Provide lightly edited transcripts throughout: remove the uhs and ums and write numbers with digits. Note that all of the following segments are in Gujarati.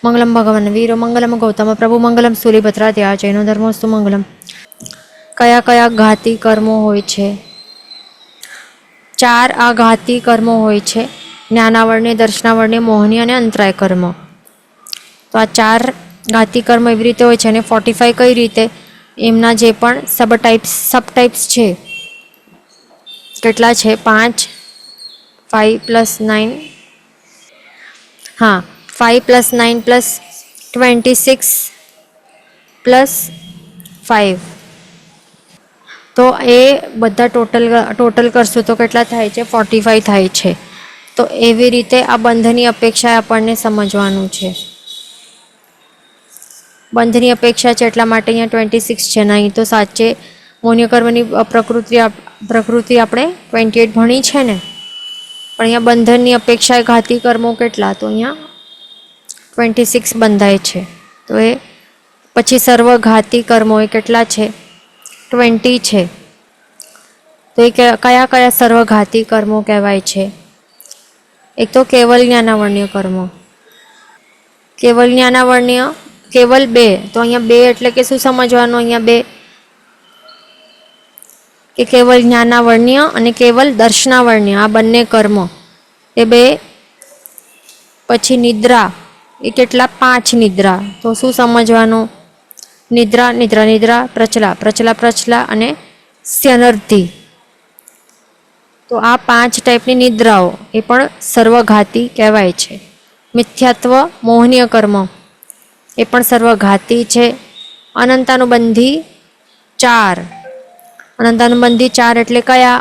મંગલમ ભગવાન વીરો મંગલમ ગૌતમ પ્રભુ મંગલમ સૂલિભદ્રા જૈનો ધર્મોસ્તુ મંગલમ. કયા કયા ઘાતી કર્મો હોય છે? 4 આ ઘાતી કર્મો હોય છે: જ્ઞાનાવરણ્ય, દર્શનાવરણ્ય, મોહની અને અંતરાય કર્મ. તો આ 4 ઘાતી કર્મ એવી રીતે હોય છે અને 45 કઈ રીતે? એમના જે પણ સબ ટાઈપ્સ છે, કેટલા છે? 5 + 9, હા 5 + 9 + 26 + 5, તો એ બધા ટોટલ કરશું તો કેટલા થાય છે? 45 થાય છે. તો એવી રીતે આ બંધની અપેક્ષા આપણને સમજવાનું છે. બંધની અપેક્ષા છે એટલા માટે અહીંયા 26 છે, નહીં તો સાચે મોહનીય કર્મની પ્રકૃતિ આપણે 28 ભણી છે ને, પણ અહીંયા બંધનની અપેક્ષા ઘાતી કર્મો કેટલા? તો અહીંયા 26 બંધાય છે. તો એ પછી સર્વઘાતી કર્મો એ કેટલા છે? 20 છે. તો એ કયા કયા સર્વઘાતી કર્મો કહેવાય છે? એક તો કેવલ જ્ઞાનાવરણ્ય કર્મો. કેવલ જ્ઞાનાવરણ્ય કેવલ 2. તો અહીંયા 2 એટલે કે શું સમજવાનું? અહીંયા 2 કે કેવલ જ્ઞાનાવરણ્ય અને કેવલ દર્શનાવરણ્ય આ બંને કર્મ એ 2. પછી નિદ્રા એ કેટલા? 5 નિદ્રા. તો શું સમજવાનું? નિદ્રા નિદ્રા નિદ્રા, પ્રચલા પ્રચલા પ્રચલા અને સ્યનર્થી. તો આ 5 ટાઈપની નિદ્રાઓ એ પણ સર્વઘાતી કહેવાય છે. મિથ્યાત્વ મોહનીય કર્મ એ પણ સર્વઘાતી છે. અનંતાનુબંધી 4. અનંતાનુબંધી 4 એટલે કયા?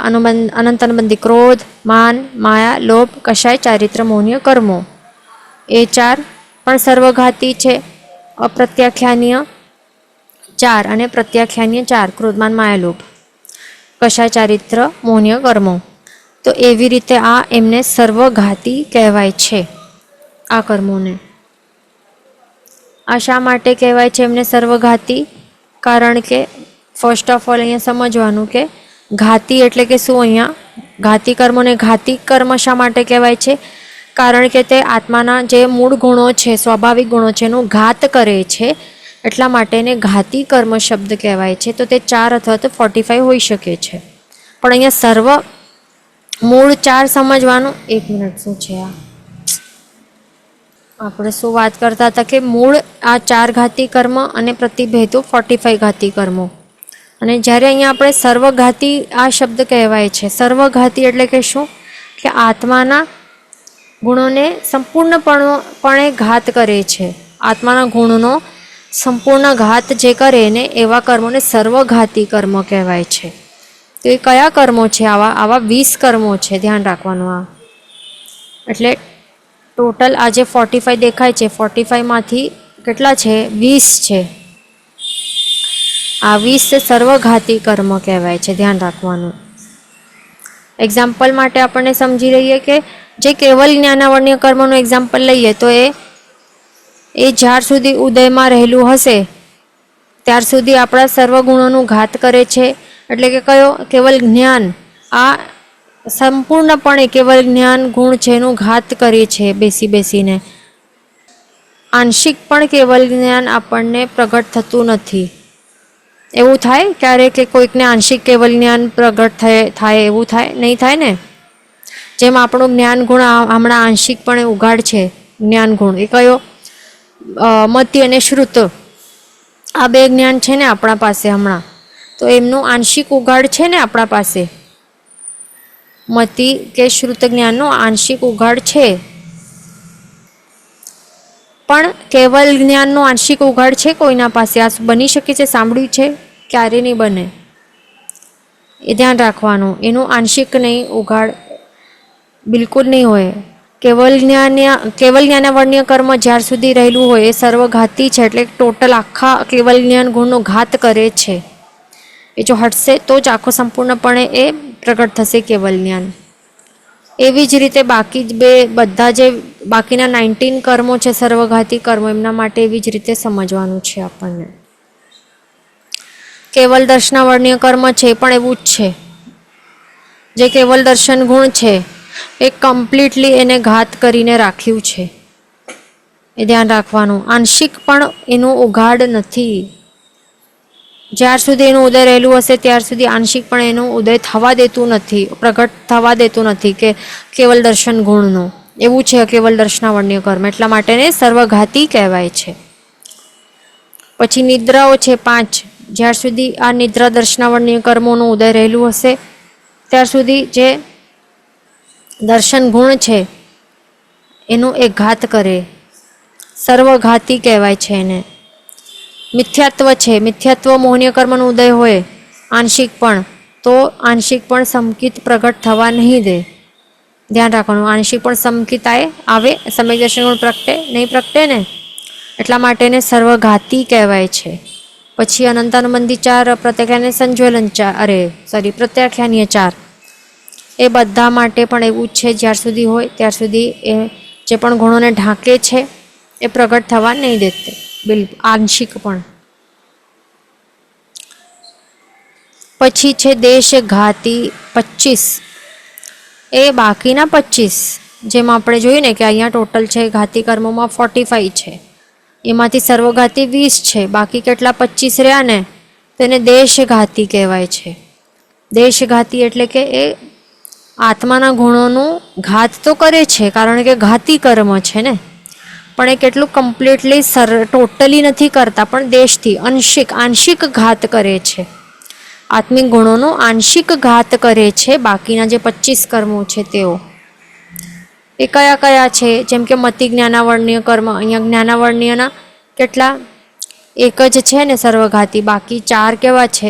અનંતાનુબંધી ક્રોધ, માન, માયા, લોભ, કષાય, ચારિત્ર, મોહનીય કર્મો એ 4 પણ સર્વઘાતી છે. અપ્રત્યાખ્યાનીય 4 અને પ્રત્યાખ્યાનીય 4, ક્રોધ, માન, માયા, લોભ, કષાય, ચારિત્ર, મોહનીય કર્મો. તો એવી રીતે આ એમને સર્વઘાતી કહેવાય છે. આ કર્મોને આ શા માટે કહેવાય છે એમને સર્વઘાતી? કારણ કે ફર્સ્ટ ઓફ ઓલ અહીંયા સમજવાનું કે ઘાતી એટલે કે શું? અહીંયા ઘાતી કર્મોને ઘાતી કર્મ શા માટે કહેવાય છે? કારણ કે તે આત્માના જે મૂળ ગુણો છે, સ્વાભાવિક ગુણો છે, એનો ઘાત કરે છે, એટલા માટે એને ઘાતી કર્મ શબ્દ કહેવાય છે. તો તે 4 અથવા તો 45 હોઈ શકે છે, પણ અહીંયા મૂળ 4 સમજવાનું. 1 મિનિટ, શું છે આ? આપણે શું વાત કરતા હતા કે મૂળ આ 4 ઘાતી કર્મ અને પ્રતિભેદો 45 ઘાતી કર્મો. અને જ્યારે અહીંયા આપણે સર્વઘાતી આ શબ્દ કહેવાય છે. સર્વઘાતી એટલે કે શું? કે આત્માના ગુણોને સંપૂર્ણપણે ઘાત કરે છે. આત્માના ગુણનો સંપૂર્ણ ઘાત જે કરે ને એવા કર્મોને સર્વઘાતી કર્મ કહેવાય છે. તો એ કયા કર્મો છે? આવા 20 કર્મો છે, ધ્યાન રાખવાનું. આ એટલે ટોટલ આ જે 45 દેખાય છે, 45માંથી કેટલા છે? 20 છે. આ 20 સર્વઘાતી કર્મ કહેવાય છે, ધ્યાન રાખવાનું. એક્ઝામ્પલ માટે આપણને સમજી લઈએ કે જે કેવલ જ્ઞાનાવરણ્ય કર્મનું એક્ઝામ્પલ લઈએ તો એ જ્યાર સુધી ઉદયમાં રહેલું હશે ત્યાર સુધી આપણા સર્વગુણોનું ઘાત કરે છે. એટલે કે કયો? કેવલ જ્ઞાન. આ સંપૂર્ણપણે કેવલ જ્ઞાન ગુણ છે એનું ઘાત કરે છે બેસીને. આંશિક પણ કેવલ જ્ઞાન આપણને પ્રગટ થતું નથી. એવું થાય ક્યારેક કે કોઈકને આંશિક કેવલ જ્ઞાન પ્રગટ થાય? એવું થાય? નહીં થાય ને. જેમ આપણું જ્ઞાન ગુણ હમણાં આંશિકપણે ઉગાડ છે. જ્ઞાન ગુણ એ કયો? મતિ અને શ્રુત. આ 2 જ્ઞાન છે ને આપણા પાસે હમણાં, તો એમનું આંશિક ઉગાડ છે ને આપણા પાસે. મતિ કે શ્રુત જ્ઞાનનો આંશિક ઉગાડ છે, પણ કેવલ જ્ઞાનનો આંશિક ઉગાડ છે કોઈના પાસે? આ બની શકે છે? સાંભળ્યું છે? ક્યારે નહીં બને, એ ધ્યાન રાખવાનું. એનું આંશિક નહીં, ઉગાડ બિલકુલ નહીં હોય. કેવલ જ્ઞાનાવરણ્ય કર્મ જ્યાર સુધી રહેલું હોય એ સર્વઘાતી છે. એટલે ટોટલ આખા કેવલ જ્ઞાન ગુણનો ઘાત કરે છે. એ જો હટશે તો જ આખો સંપૂર્ણપણે એ પ્રગટ થશે કેવલ જ્ઞાન. એવી જ રીતે બધા જે બાકીના 19 કર્મો છે સર્વઘાતી કર્મો, એમના માટે એવી જ રીતે સમજવાનું છે આપણને. કેવલ દર્શનાવરણ્ય કર્મ છે પણ એવું જ છે. જે કેવલ દર્શન ગુણ છે એ કમ્પ્લીટલી એને ઘાત કરીને રાખ્યું છે. એ ધ્યાન રાખવાનું. આંશિક પણ એનું ઉઘાડ નથી. જ્યાર સુધી એનું ઉદય રહેલું હશે ત્યાર સુધી આંશિક પણ એનું ઉદય થવા દેતું નથી, પ્રગટ થવા દેતું નથી કે કેવલ દર્શન ગુણનું. એવું છે કેવલ દર્શનાવર્ણ્ય કર્મ, એટલા માટે ને સર્વઘાતી કહેવાય છે. પછી નિદ્રાઓ છે 5. જ્યાર સુધી આ નિદ્રા દર્શનાવર્ણ્ય કર્મોનું ઉદય રહેલું હશે ત્યાર સુધી જે દર્શન ગુણ છે એનું એ ઘાત કરે, સર્વઘાતી કહેવાય છે એને. મિથ્યાત્વ છે, મિથ્યાત્વ મોહનીય કર્મનો ઉદય હોય આંશિક પણ, તો આંશિક પણ સમકિત પ્રગટ થવા નહીં દે. ધ્યાન રાખવાનું, આંશિક પણ સમકિતાએ આવે, સમ્યક દર્શન ગુણ પ્રગટે નહીં, પ્રગટે ને, એટલા માટે એને સર્વઘાતી કહેવાય છે. પછી અનંતાનુબંધી 4, પ્રત્યાખ્યાન સંજ્વલન 4, પ્રત્યાખ્યાનીય 4, એ બધા માટે પણ એવું જ છે. જ્યાર સુધી હોય ત્યાર સુધી એ જે પણ ગુણોને ઢાંકે છે એ પ્રગટ થવા નહીં દેતે બિલકુલ, આંશિક પણ. પછી છે દેશઘાતી 25. એ બાકીના 25 જેમ આપણે જોયું ને કે અહીંયા ટોટલ છે ઘાતી કર્મોમાં 45 છે, એમાંથી સર્વઘાતી 20 છે, બાકી કેટલા 25 રહ્યા ને તેને દેશઘાતી કહેવાય છે. દેશઘાતી એટલે કે એ આત્માના ગુણોનું ઘાત તો કરે છે કારણ કે ઘાતી કર્મ છે ને, પણ એ કેટલું કમ્પ્લીટલી ટોટલી નથી કરતા, પણ દેશથી આંશિક ઘાત કરે છે. આત્મિક ગુણોનો આંશિક ઘાત કરે છે બાકીના જે 25 કર્મો છે તેઓ. એ કયા કયા છે? જેમ કે મતિ જ્ઞાનાવર્ણ્ય કર્મ, અહીંયા જ્ઞાનાવર્ણ્યના કેટલા? એક જ છે ને સર્વઘાતી, બાકી 4 કેવા છે?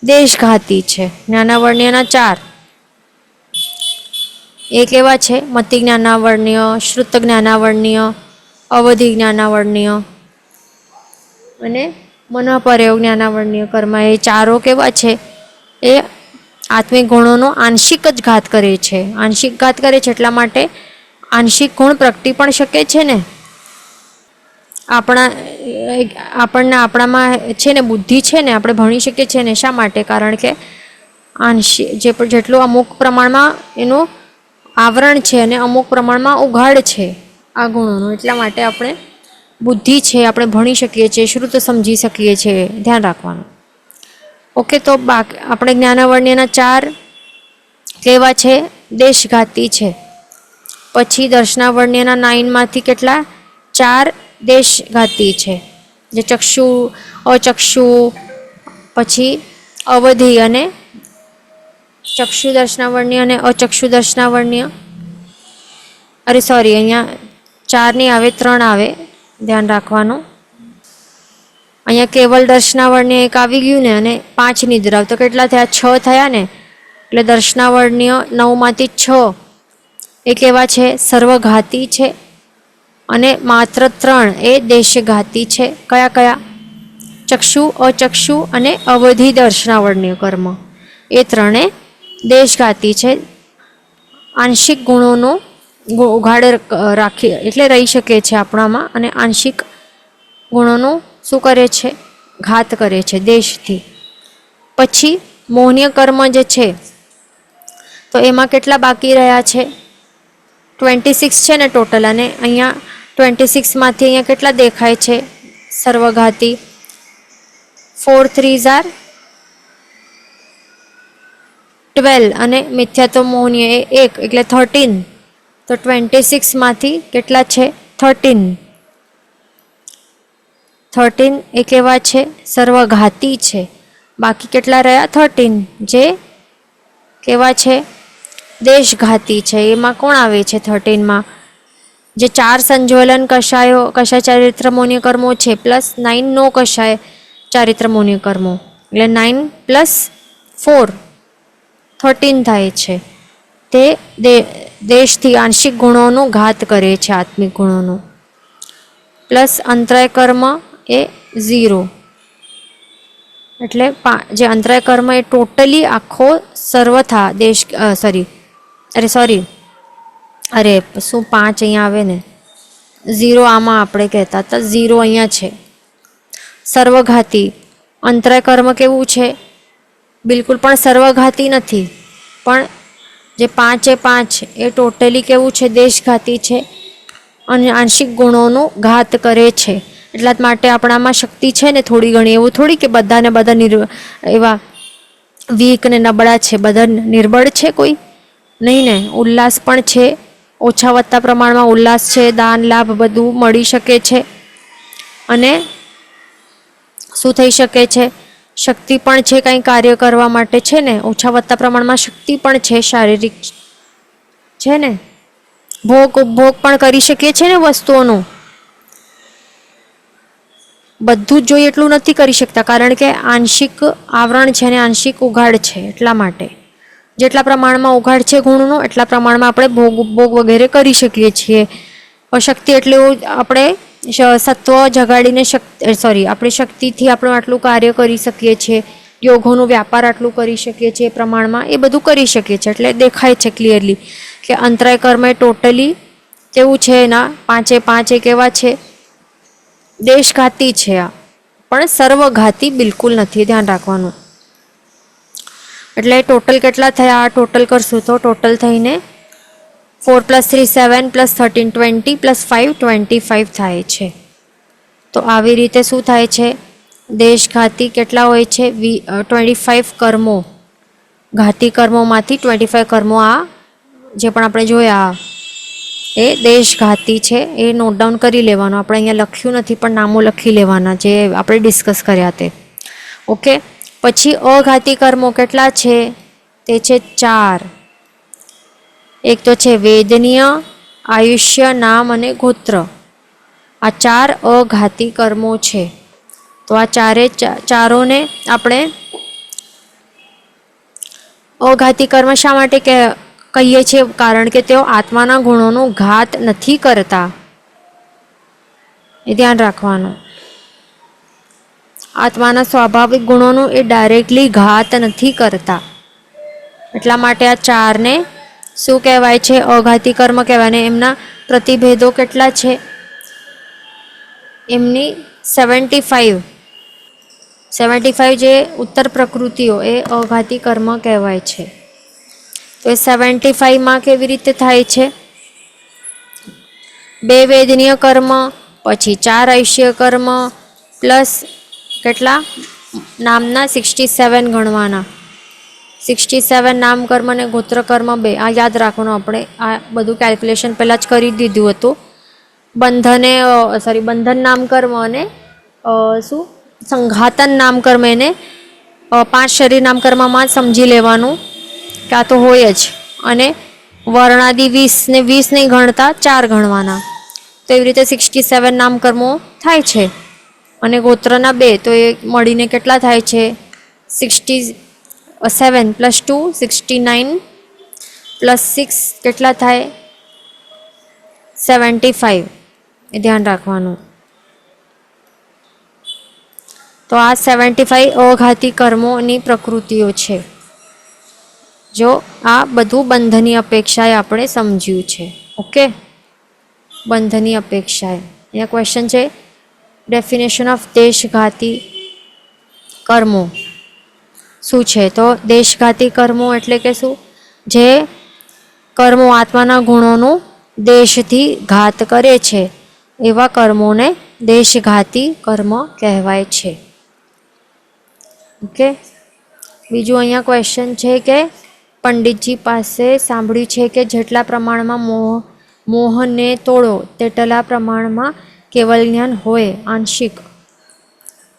દેશઘાતી છે. જ્ઞાનાવર્ણ્યના 4 એ કેવા છે? મતિ જ્ઞાનાવર્ણ્ય, શ્રુત જ્ઞાનાવર્ણ્ય, અવધિ જ્ઞાનાવર્ણ્ય અને મનઃપર્યવ જ્ઞાનાવર્ણ્ય કર્મ. એ 4 કેવા છે? એ આત્મિક ગુણોનો આંશિક જ ઘાત કરે છે. આંશિક ઘાત કરે છે એટલા માટે આંશિક ગુણ પ્રગટી પણ શકે છે ને. આપણામાં છે ને બુદ્ધિ છે ને, આપણે ભણી શકીએ છીએ ને. શા માટે? કારણ કે જેટલું અમુક પ્રમાણમાં એનું આવરણ છે અને અમુક પ્રમાણમાં ઉઘાડ છે આ ગુણોનું, એટલા માટે આપણે બુદ્ધિ છે, આપણે ભણી શકીએ છીએ, શ્રુત સમજી શકીએ છીએ. ધ્યાન રાખવાનું. ઓકે, તો આપણે જ્ઞાનાવર્ણ્યના 4 કેવા છે? દેશઘાતી છે. પછી દર્શનાવર્ણ્યના 9માંથી કેટલા? 4 દેશઘાતી છે, જે ચક્ષુ, અચક્ષુ, પછી અવધિ અને ચક્ષુ દર્શનાવર્ણ્ય અને અચક્ષુ દર્શનાવર્ણ્ય. અહીંયા 4 નહીં આવે, 3 આવે, ધ્યાન રાખવાનું. અહીંયા કેવલ દર્શનાવર્ણ્ય 1 આવી ગયું ને, અને 5 નિદ્રાવ, તો કેટલા થયા? 6 થયા ને. એટલે દર્શનાવર્ણ્ય 9માંથી 6 એ કેવા છે? સર્વઘાતી છે. અને માત્ર 3 એ દેશઘાતી છે. કયા કયા? ચક્ષુ, અચક્ષુ અને અવધિ દર્શનાવર્ણ્ય કર્મ. એ 3 દેશઘાતી છે. આંશિક ગુણોનો ઉઘાડ રાખી એટલે રહી શકે છે આપણામાં, અને આંશિક ગુણોનું શું કરે છે? ઘાત કરે છે દેશથી. પછી મોહનીય કર્મ જે છે તો એમાં કેટલા બાકી રહ્યા છે? 26 છે ને ટોટલ, અને અહીંયા 26માંથી અહીંયા કેટલા દેખાય છે સર્વઘાતી? 4 3s are 12 અને મિથ્યાત્વ મોહનીય એ 1 એટલે 13. તો 26માંથી કેટલા છે? 13 એ કેવા છે? સર્વઘાતી છે. બાકી કેટલા રહ્યા? 13 જે કેવા છે? દેશઘાતી છે. એમાં કોણ આવે છે 13માં? જે 4 સંજ્વલન કષાય ચારિત્ર મોહનીય કર્મો છે, પ્લસ 9 નો કષાય ચારિત્ર મોહનીય કર્મો, એટલે 9 + 4 13 થાય છે. તે દેશથી આંશિક ગુણોનું ઘાત કરે છે, આત્મિક ગુણોનું. પ્લસ અંતરાય કર્મ એ 0, એટલે જે અંતરાય કર્મ એ ટોટલી આખો સર્વથા શું 5 અહીંયા આવે ને, 0 આમાં આપણે કહેતા હતા, 0 અહીંયા છે. સર્વઘાતી અંતરાય કર્મ કેવું છે? બિલકુલ પણ સર્વઘાતી નથી, પણ જે 5 એ ટોટલી કેવું છે? દેશઘાતી છે. અને આંશિક ગુણોનું ઘાત કરે છે. એટલા જ માટે આપણામાં શક્તિ છે ને થોડી ઘણી, એવું થોડી કે બધાને બધા એવા વીક ને નબળા છે, બધા નિર્બળ છે કોઈ નહીં ને. ઉલ્લાસ પણ છે, ઓછા વત્તા પ્રમાણમાં ઉલ્લાસ છે, દાન લાભ બધું મળી શકે છે. અને શું થઈ શકે છે, શક્તિ પણ છે કંઈ કાર્ય કરવા માટે છે ને, ઓછા વત્તા પ્રમાણમાં શક્તિ પણ છે, શારીરિક છે ને, ભોગ ઉપભોગ પણ કરી શકીએ છે ને વસ્તુઓનું. બધું જ જોઈએ એટલું નથી કરી શકતા, કારણ કે આંશિક આવરણ છે ને આંશિક ઉઘાડ છે. એટલા માટે જેટલા પ્રમાણમાં ઉઘાડ છે ગુણનો, એટલા પ્રમાણમાં આપણે ભોગ ઉપભોગ વગેરે કરી શકીએ છીએ. શક્તિ એટલે આપણે સત્વ જગાડીને આપણી શક્તિથી આપણે આટલું કાર્ય કરી શકીએ છીએ, યોગોનો વ્યાપાર આટલું કરી શકીએ છીએ પ્રમાણમાં, એ બધું કરી શકીએ છીએ. એટલે દેખાય છે ક્લિયરલી કે અંતરાય કર્મ એ ટોટલી કેવું છે, એના 5 એ 5 કેવા છે, દેશઘાતી છે. આ પણ સર્વઘાતી બિલકુલ નથી, ધ્યાન રાખવાનું. એટલે ટોટલ કેટલા થયા, આ ટોટલ કરશું તો ટોટલ થઈને 4 + 3 7 + 13 20 + 5 25 થાય છે. તો આવી રીતે શું થાય છે, દેશઘાતી કેટલા હોય છે, 25 કર્મો, ઘાતી કર્મોમાંથી 25 કર્મો આ જે પણ આપણે જોયા એ દેશઘાતી છે. એ નોટ ડાઉન કરી લેવાનું. આપણે અહીંયા લખ્યું નથી પણ નામો લખી લેવાના જે આપણે ડિસ્કસ કર્યા તે. ઓકે. પછી અઘાતી કર્મો કેટલા છે, તે છે 4. એક તો છે વેદનીય, આયુષ્ય, નામ અને ગોત્ર. આ 4 અઘાતી કર્મો છે. તો આ ચારોને આપણે અઘાતી કર્મ શા માટે કહીએ છીએ, કારણ કે તેઓ આત્માના ગુણોનો ઘાત નથી કરતા. એ ધ્યાન રાખવાનું. આત્માના સ્વાભાવિક ગુણોનું એ ડાયરેક્ટલી ઘાત નથી કરતા. એટલા માટે આ 4ને શું કહેવાય છે, અઘાતી કર્મ કહેવાય. ને એમના પ્રતિભેદો કેટલા છે, એમની 75 જે ઉત્તર પ્રકૃતિઓ એ અઘાતી કર્મ કહેવાય છે. તો એ 75માં કેવી રીતે થાય છે, 2 વેદનીય કર્મ, પછી 4 આયુષ્ય કર્મ, પ્લસ કેટલા નામના 67 ગણવાના. 67 નામ કર્મ અને ગોત્ર કર્મ 2. આ યાદ રાખવાનું. આપણે આ બધું કેલ્ક્યુલેશન પહેલાં જ કરી દીધું હતું. બંધન નામ કર્મ અને શું સંઘાતન નામ કર્મ, એને 5 શરીર નામ કર્મમાં સમજી લેવાનું કે આ તો હોય જ. અને વર્ણાદિ 20 ને 20 નહીં ગણતા, 4 ગણવાના. તો એવી રીતે 67 નામ કર્મો થાય છે. અને ગોત્રના 2, તો એ મળીને કેટલા થાય છે, 67 + 2 69 + 6 કેટલા થાય, 75. એ ધ્યાન રાખવાનું. તો આ 75 અઘાતી કર્મોની પ્રકૃતિઓ છે. જો આ બધું બંધની અપેક્ષાએ આપણે સમજ્યું છે. ઓકે, બંધની અપેક્ષાએ. અહીંયા ક્વેશ્ચન છે, ડેફિનેશન ઓફ દેશઘાતી કર્મો શું છે. તો દેશઘાતી કર્મો એટલે કે શું, જે કર્મો આત્માના ગુણોનું દેશથી ઘાત કરે છે, એવા કર્મોને દેશઘાતી કર્મ કહેવાય છે. ઓકે. બીજું અહીંયા ક્વેશ્ચન છે કે પંડિતજી પાસે સાંભળ્યું છે કે જેટલા પ્રમાણમાં મોહને તોડો તેટલા પ્રમાણમાં કેવલ જ્ઞાન હોય, આંશિક.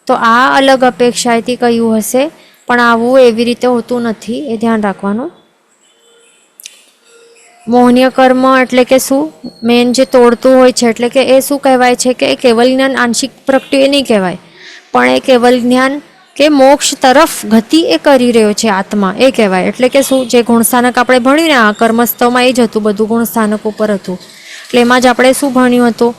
તો આ અલગ અપેક્ષાથી કહ્યું હશે, પણ આવું એવી રીતે હોતું નથી. એ ધ્યાન રાખવાનું. મોહનીય કર્મ એટલે કે શું, મેન જે તોડતું હોય છે, એટલે કે એ શું કહેવાય છે કે કેવલ જ્ઞાન આંશિક પ્રગટ્યું એ નહીં કહેવાય, પણ એ કેવલ જ્ઞાન કે મોક્ષ તરફ ગતિ એ કરી રહ્યો છે આત્મા, એ કહેવાય. એટલે કે શું, જે ગુણસ્થાનક આપણે ભણ્યું ને આ કર્મસ્થવમાં એ જ હતું, બધું ગુણસ્થાનક ઉપર હતું. એટલે એમાં જ આપણે શું ભણ્યું હતું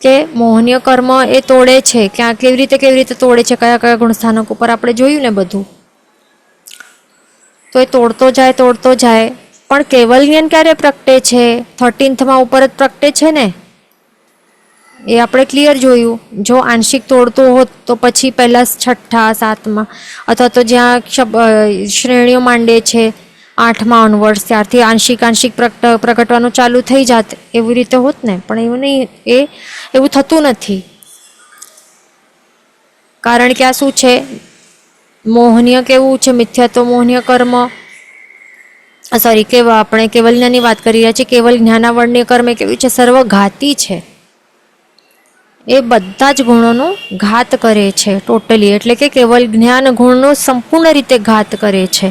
કે મોહનીય કર્મ એ તોડે છે, ક્યાં કેવી રીતે તોડે છે, કયા કયા ગુણસ્થાનક ઉપર આપણે જોયું ને બધું. તો એ તોડતો જાય. પણ કેવલ જ્ઞાન ક્યારે પ્રગટે છે, 13થમાં ઉપર જ પ્રગટે છે ને. એ આપણે ક્લિયર જોયું. જો આંશિક તોડતું હોત તો પછી પહેલાં 6ઠ્ઠા 7મા અથવા તો જ્યાં શ્રેણીઓ માંડે છે 8માં ઓનવર્ડ્સ ત્યારથી આંશિક પ્રગટવાનું ચાલુ થઈ જાત, એવી રીતે હોત ને, પણ એવું નહીં, એવું થતું નથી. કારણ કે આ શું છે, મોહનીય કેવું છે, મિથ્યાત્વ મોહનીય કર્મ, સોરી કેવા આપણે કેવલ જ્ઞાનની વાત કરી રહ્યા છીએ. કેવલ જ્ઞાનાવરણીય કર્મ એ કેવું છે, સર્વઘાતી છે. એ બધા જ ગુણોનો ઘાત કરે છે ટોટલી, એટલે કે કેવલ જ્ઞાન ગુણનો સંપૂર્ણ રીતે ઘાત કરે છે.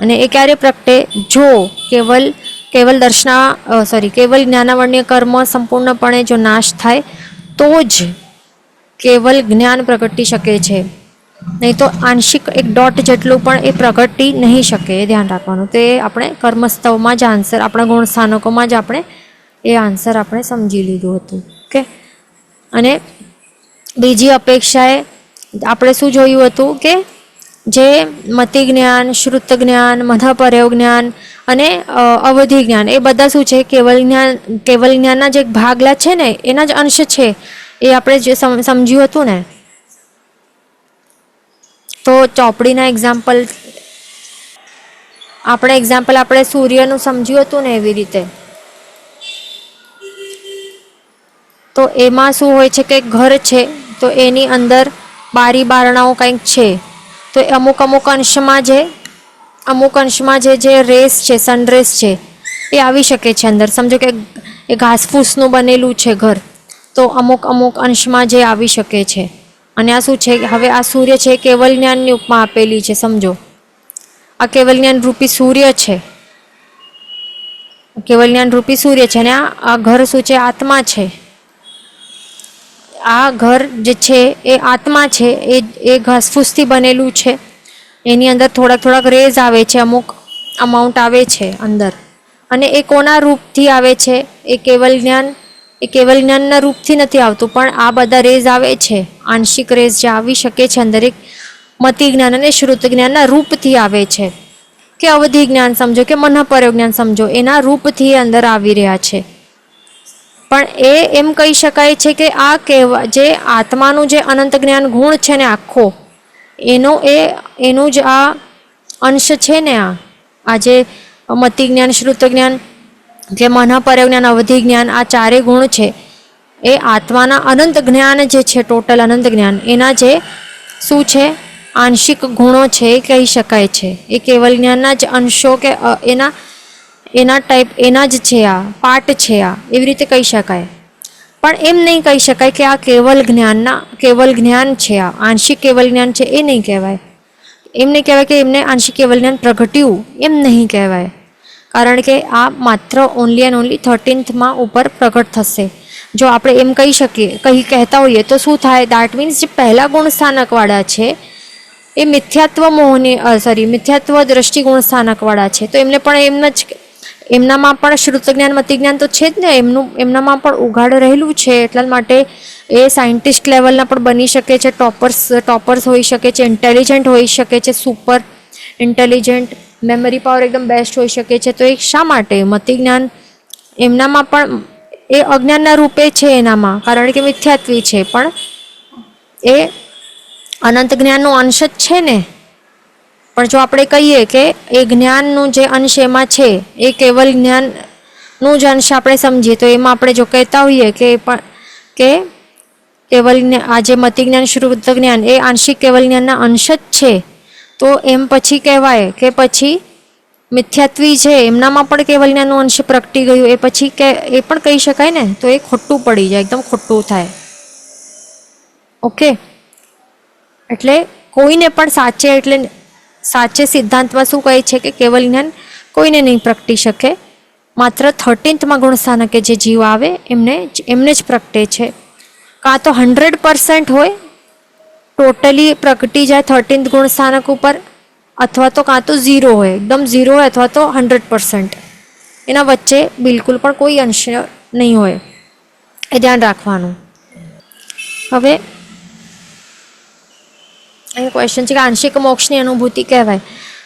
અને એ ક્યારે પ્રગટે? જો કેવલ કેવલ જ્ઞાનાવરણીય કર્મ સંપૂર્ણપણે જો નાશ થાય તો જ કેવલ જ્ઞાન પ્રગટી શકે છે. નહીં તો આંશિક એક ડોટ જેટલું પણ એ પ્રગટી નહીં શકે, એ ધ્યાન રાખવાનું. તો એ આપણે કર્મસ્તવમાં જ આન્સર, આપણા ગુણ સ્થાનકોમાં જ આપણે એ આન્સર આપણે સમજી લીધું હતું. ઓકે. અને બીજી અપેક્ષાએ આપણે શું જોયું હતું કે જે મતિ જ્ઞાન, શ્રુત જ્ઞાન, મનઃપર્યવ જ્ઞાન અને અવધિ જ્ઞાન, એ બધા શું છે, કેવલ જ્ઞાનના જે ભાગલા છે ને એના જ અંશ છે. એ આપણે જે સમજ્યું હતું ને. તો ચોપડીના આપણે સૂર્યનું સમજ્યું હતું ને એવી રીતે. તો એમાં શું હોય છે કે ઘર છે, તો એની અંદર બારી બારણાઓ કંઈક છે, તો અમુક અંશમાં જે રેસ છે, સનરેસ છે, એ આવી શકે છે અંદર. સમજો કે એ ઘાસફૂસનું બનેલું છે ઘર, તો અમુક અંશમાં જે આવી શકે છે. અને આ શું છે, હવે આ સૂર્ય છે, કેવલ જ્ઞાનની ઉપમા આપેલી છે. સમજો આ કેવલ જ્ઞાન રૂપી સૂર્ય છે, કેવલ જ્ઞાન રૂપી સૂર્ય છે. અને આ ઘર શું છે? આત્મા છે. આ ઘર જે છે એ આત્મા છે, એ ઘાસફૂસથી બનેલું છે. એની અંદર થોડાક રેઝ આવે છે, અમુક અમાઉન્ટ આવે છે અંદર. અને એ કોના રૂપથી આવે છે? એ કેવલ જ્ઞાનના રૂપથી નથી આવતું, પણ આ બધા રેઝ આવે છે, આંશિક રેઝ જે આવી શકે છે અંદર, એક મતિ જ્ઞાન અને શ્રુત જ્ઞાનના રૂપથી આવે છે. કે અવધિ જ્ઞાન સમજો કે મનઃપર્યવ જ્ઞાન સમજો, એના રૂપથી અંદર આવી રહ્યા છે. પણ એ એમ કહી શકાય છે કે આ જે આત્માનું જે અનંત જ્ઞાન ગુણ છે ને આખો, એનું જ આ અંશ છે ને. આ જે મતિ જ્ઞાન, શ્રુત જ્ઞાન, જે મનઃપર્યવ જ્ઞાન, અવધિ જ્ઞાન, આ ચારે ગુણ છે, એ આત્માના અનંત જ્ઞાન જે છે, ટોટલ અનંત જ્ઞાન, એના જે શું છે, આંશિક ગુણો છે એ કહી શકાય છે. એ કેવલ જ્ઞાનના જ અંશો કે એના જ છે, આ પાર્ટ છે, આ એવી રીતે કહી શકાય. પણ એમ નહીં કહી શકાય કે આ કેવલ જ્ઞાન છે, આ આંશિક કેવલ જ્ઞાન છે, એ નહીં કહેવાય. એમ નહીં કહેવાય કે એમને આંશિક કેવલ જ્ઞાન પ્રગટ્યું, એમ નહીં કહેવાય. કારણ કે આ માત્ર ઓનલી એન્ડ ઓનલી 13th ઉપર પ્રગટ થશે. જો આપણે એમ કહેતા હોઈએ તો શું થાય? દેટ મીન્સ જે પહેલા ગુણ સ્થાનકવાળા છે એ મિથ્યાત્વ દ્રષ્ટિ ગુણ સ્થાનકવાળા છે. તો એમને પણ એમનામાં પણ શ્રુત જ્ઞાન, મતિ જ્ઞાન તો છે જ ને, એમનામાં પણ ઉઘાડ રહેલું છે. એટલા માટે એ સાયન્ટિસ્ટ લેવલના પણ બની શકે છે, ટોપર્સ હોઈ શકે છે, ઇન્ટેલિજન્ટ હોઈ શકે છે, સુપર ઇન્ટેલિજન્ટ, મેમરી પાવર એકદમ બેસ્ટ હોઈ શકે છે. તો એ શા માટે? મતિ જ્ઞાન એમનામાં પણ એ અજ્ઞાનના રૂપે છે એનામાં, કારણ કે મિથ્યાત્વી છે, પણ એ અનંત જ્ઞાનનો અંશ જ છે ને. પણ જો આપણે કહીએ કે એ જ્ઞાનનું જે અંશ એમાં છે, એ કેવલ જ્ઞાનનું જ અંશ આપણે સમજીએ, તો એમાં આપણે જો કહેતા હોઈએ કે કેવલ આ જે મતિ જ્ઞાન, શ્રુત જ્ઞાન એ આંશિક કેવલ જ્ઞાનના અંશ જ છે, તો એમ પછી કહેવાય કે પછી મિથ્યાત્વી છે એમનામાં પણ કેવલ જ્ઞાનનું અંશ પ્રગટી ગયું, એ પછી એ પણ કહી શકાય ને. તો એ ખોટું પડી જાય, એકદમ ખોટું થાય. ઓકે. એટલે કોઈને પણ સાચે સિદ્ધાંતમાં શું કહે છે કે કેવલ જ્ઞાન કોઈને નહીં પ્રગટી શકે, માત્ર 13th ગુણ સ્થાનકે જે જીવ આવે એમને જ પ્રગટે છે. કાં તો 100% હોય, ટોટલી પ્રગટી જાય 13th ગુણ સ્થાનક ઉપર, અથવા તો કાં તો 0 હોય, એકદમ 0 હોય, અથવા તો 100%. એના વચ્ચે બિલકુલ પણ કોઈ અંશ નહીં હોય, એ ધ્યાન રાખવાનું. હવે અહીં ક્વેશ્ચન છે કે આંશિક મોક્ષની અનુભૂતિ કહેવાય.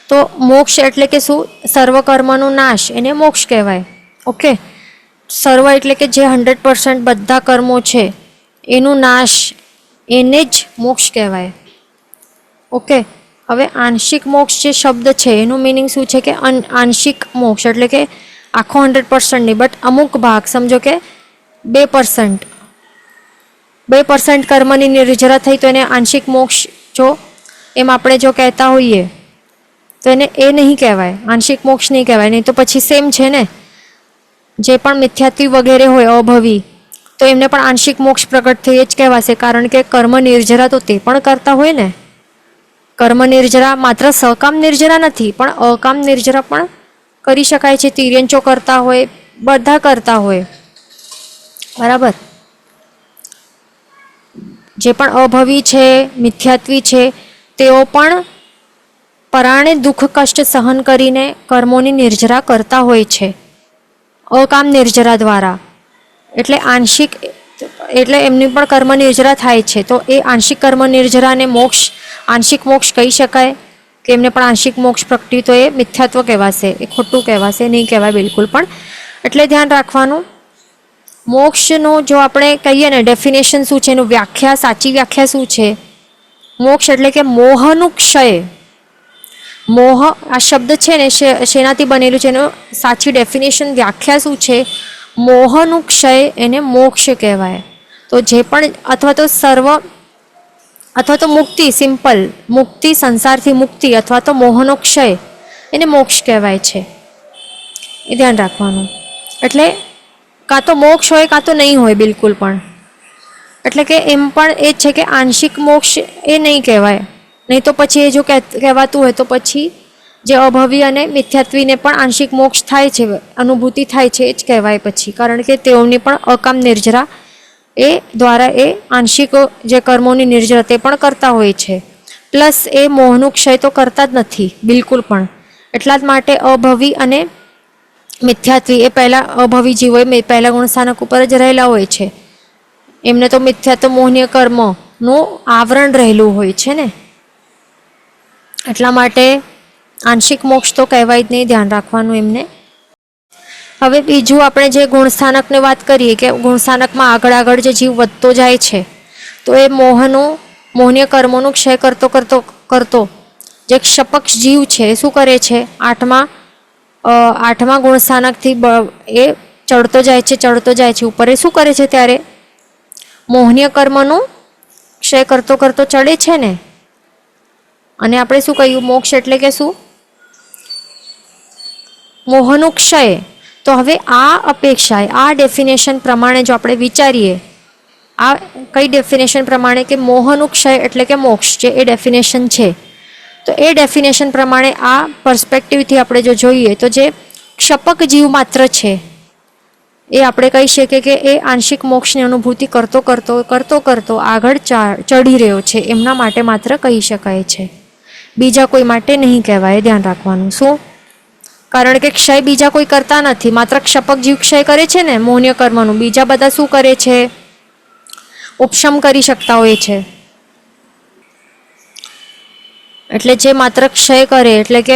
તો મોક્ષ એટલે કે શું? સર્વ કર્મનો નાશ, એને મોક્ષ કહેવાય. ઓકે. સર્વ એટલે કે જે 100% બધા કર્મો છે એનું નાશ, એને જ મોક્ષ કહેવાય. ઓકે. હવે આંશિક મોક્ષ જે શબ્દ છે એનું મિનિંગ શું છે કે આંશિક મોક્ષ એટલે કે આખો 100% નહીં, બટ અમુક ભાગ, સમજો કે 2%, 2% કર્મની નિર્જરા થઈ તો એને આંશિક મોક્ષ, જો એમ આપણે જો કહેતા હોઈએ તો એને એ નહીં કહેવાય, આંશિક મોક્ષ નહીં કહેવાય. નહીં તો પછી સેમ છે ને, જે પણ મિથ્યાત્વી વગેરે હોય અભવી, તો એમને પણ આંશિક મોક્ષ પ્રગટ થઈ જ કહેવાશે, કારણ કે કર્મ નિર્જરા તો તે પણ કરતા હોય ને. કર્મ નિર્જરા માત્ર સકામ નિર્જરા નથી, પણ અકામ નિર્જરા પણ કરી શકાય છે. તિર્યંચો કરતા હોય, બધા કરતા હોય, બરાબર. જે પણ અભવી છે, મિથ્યાત્વી છે, તેઓ પણ પરાણે દુઃખ કષ્ટ સહન કરીને કર્મોની નિર્જરા કરતા હોય છે અકામ નિર્જરા દ્વારા. એટલે આંશિક, એટલે એમની પણ કર્મ નિર્જરા થાય છે. તો એ આંશિક કર્મ નિર્જરાને મોક્ષ, આંશિક મોક્ષ કહી શકાય કે એમને પણ આંશિક મોક્ષ પ્રગટી, તો એ મિથ્યાત્વ કહેવાશે, એ ખોટું કહેવાશે, નહીં કહેવાય બિલકુલ પણ. એટલે ધ્યાન રાખવાનું, મોક્ષનું જો આપણે કહીએ ને ડેફિનેશન શું છે, એનું વ્યાખ્યા, સાચી વ્યાખ્યા શું છે, મોક્ષ એટલે કે મોહનું ક્ષય. મોહ આ શબ્દ છે ને શેનાથી બનેલું છે, એનું સાચી ડેફિનેશન, વ્યાખ્યા શું છે, મોહનું ક્ષય, એને મોક્ષ કહેવાય. તો જે પણ, અથવા તો સર્વ, અથવા તો મુક્તિ, સિમ્પલ મુક્તિ, સંસારથી મુક્તિ, અથવા તો મોહનો ક્ષય, એને મોક્ષ કહેવાય છે. એ ધ્યાન રાખવાનું. એટલે કાં તો મોક્ષ હોય કાં તો નહીં હોય બિલકુલ પણ. એટલે કે એમ પણ એ છે કે આંશિક મોક્ષ એ નહીં કહેવાય. નહીં તો પછી એ જો કહેવાતું હોય તો પછી જે અભવી અને મિથ્યાત્વીને પણ આંશિક મોક્ષ થાય છે, અનુભૂતિ થાય છે, એ જ કહેવાય પછી, કારણ કે તેઓની પણ અકામ નિર્જરા એ દ્વારા એ આંશિક જે કર્મોની નિર્જરા તે પણ કરતા હોય છે. પ્લસ એ મોહનું ક્ષય તો કરતા જ નથી બિલકુલ પણ. એટલા જ માટે અભવી અને મિથ્યાત્વી એ પહેલાં, અભવી જીવ હોય પહેલાં ગુણસ્થાનક ઉપર જ રહેલા હોય છે, એમને તો મિથ્યાત્વ મોહનીય કર્મનું આવરણ રહેલું હોય છે ને. એટલા માટે આંશિક મોક્ષ તો કહેવાય જ નહીં, ધ્યાન રાખવાનું એમને. હવે બીજું આપણે જે ગુણસ્થાનકની વાત કરીએ કે ગુણસ્થાનકમાં આગળ આગળ જે જીવ વધતો જાય છે, તો એ મોહનીય કર્મોનું ક્ષય કરતો જે ક્ષપક્ષ જીવ છે એ શું કરે છે, આઠમા ગુણસ્થાનકથી એ ચડતો જાય છે ઉપર. એ શું કરે છે ત્યારે મોહનીય કર્મનું ક્ષય કરતો ચડે છે ને. અને આપણે શું કહ્યું, મોક્ષ એટલે કે શું, મોહનું ક્ષય. તો હવે આ અપેક્ષા, આ ડેફિનેશન પ્રમાણે જો આપણે વિચારીએ, આ કઈ ડેફિનેશન પ્રમાણે કે મોહનું ક્ષય એટલે કે મોક્ષ, જે એ ડેફિનેશન છે, તો એ ડેફિનેશન પ્રમાણે આ પર્સ્પેક્ટિવથી આપણે જો જોઈએ તો જે ક્ષપક જીવ માત્ર છે એ આપણે કહી શકીએ કે એ આંશિક મોક્ષની અનુભૂતિ કરતો આગળ ચડી રહ્યો છે, એમના માટે માત્ર કહી શકાય છે, બીજા કોઈ માટે નહીં કહેવાય. ધ્યાન રાખવાનું. શું? કારણ કે ક્ષય બીજા કોઈ કરતા નથી, માત્ર ક્ષપક જીવ ક્ષય કરે છે ને મોહનીય કર્મનું. બીજા બધા શું કરે છે, ઉપશમ કરી શકતા હોય છે. એટલે જે માત્ર ક્ષય કરે, એટલે કે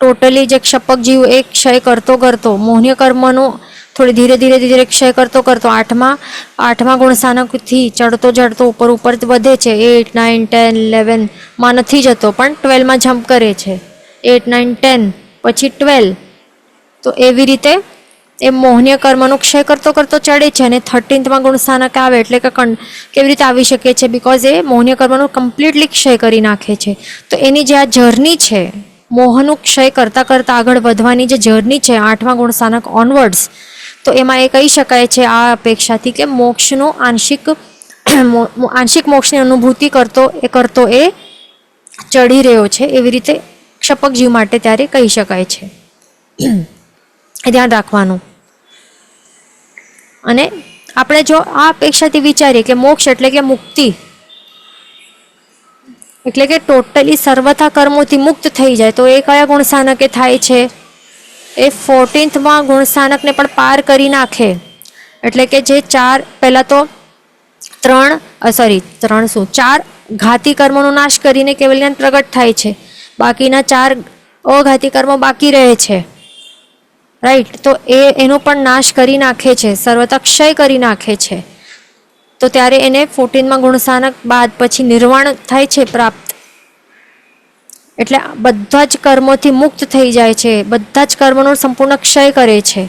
ટોટલી જે ક્ષપક જીવ એ ક્ષય કરતો મોહનીય કર્મનું થોડી ધીરે ક્ષય કરતો આઠમા ગુણસ્થાનકથી ચડતો ઉપર વધે છે. 8, 9, 10, 11 માં નથી જતો, પણ 12માં જમ્પ કરે છે. 8, 9, 10 પછી 12. તો એવી રીતે એ મોહનીય કર્મનો ક્ષય કરતો ચડે છે. અને 13માં ગુણસ્થાનક આવે એટલે કે કેવી રીતે આવી શકે છે, બિકોઝ એ મોહનીય કર્મનો કમ્પ્લીટલી ક્ષય કરી નાખે છે. તો એની જે આ જર્ની છે, મોહનું ક્ષય કરતાં આગળ વધવાની જે જર્ની છે 8મા ગુણસ્થાનક ઓનવર્ડ્સ, તો એમાં એ કહી શકાય છે આ અપેક્ષાથી કે મોક્ષનો આંશિક મોક્ષની અનુભૂતિ કરતો એ ચડી રહ્યો છે. એવી રીતે ક્ષપક જીવ માટે ત્યારે કહી શકાય છે. એ ધ્યાન રાખવાનું. અને આપણે જો આ અપેક્ષાથી વિચારીએ કે મોક્ષ એટલે કે મુક્તિ, એટલે કે ટોટલી સર્વથા કર્મોથી મુક્ત થઈ જાય, તો એ કયા ગુણસ્થાનકે થાય છે, એ 14મા ગુણસ્થાનકને પણ પાર કરી નાખે. એટલે કે જે ચાર ઘાતી કર્મોનો નાશ કરીને કેવલ જ્ઞાન પ્રગટ થાય છે, બાકીના 4 અઘાતી કર્મો બાકી રહે છે, રાઈટ. તો એનો પણ નાશ કરી નાખે છે, સર્વથા ક્ષય કરી નાખે છે. તો ત્યારે એને 14મા ગુણસ્થાનક બાદ પછી નિર્વાણ થાય છે પ્રાપ્ત. એટલે બધા જ કર્મોથી મુક્ત થઈ જાય છે, બધા જ કર્મોનો સંપૂર્ણ ક્ષય કરે છે.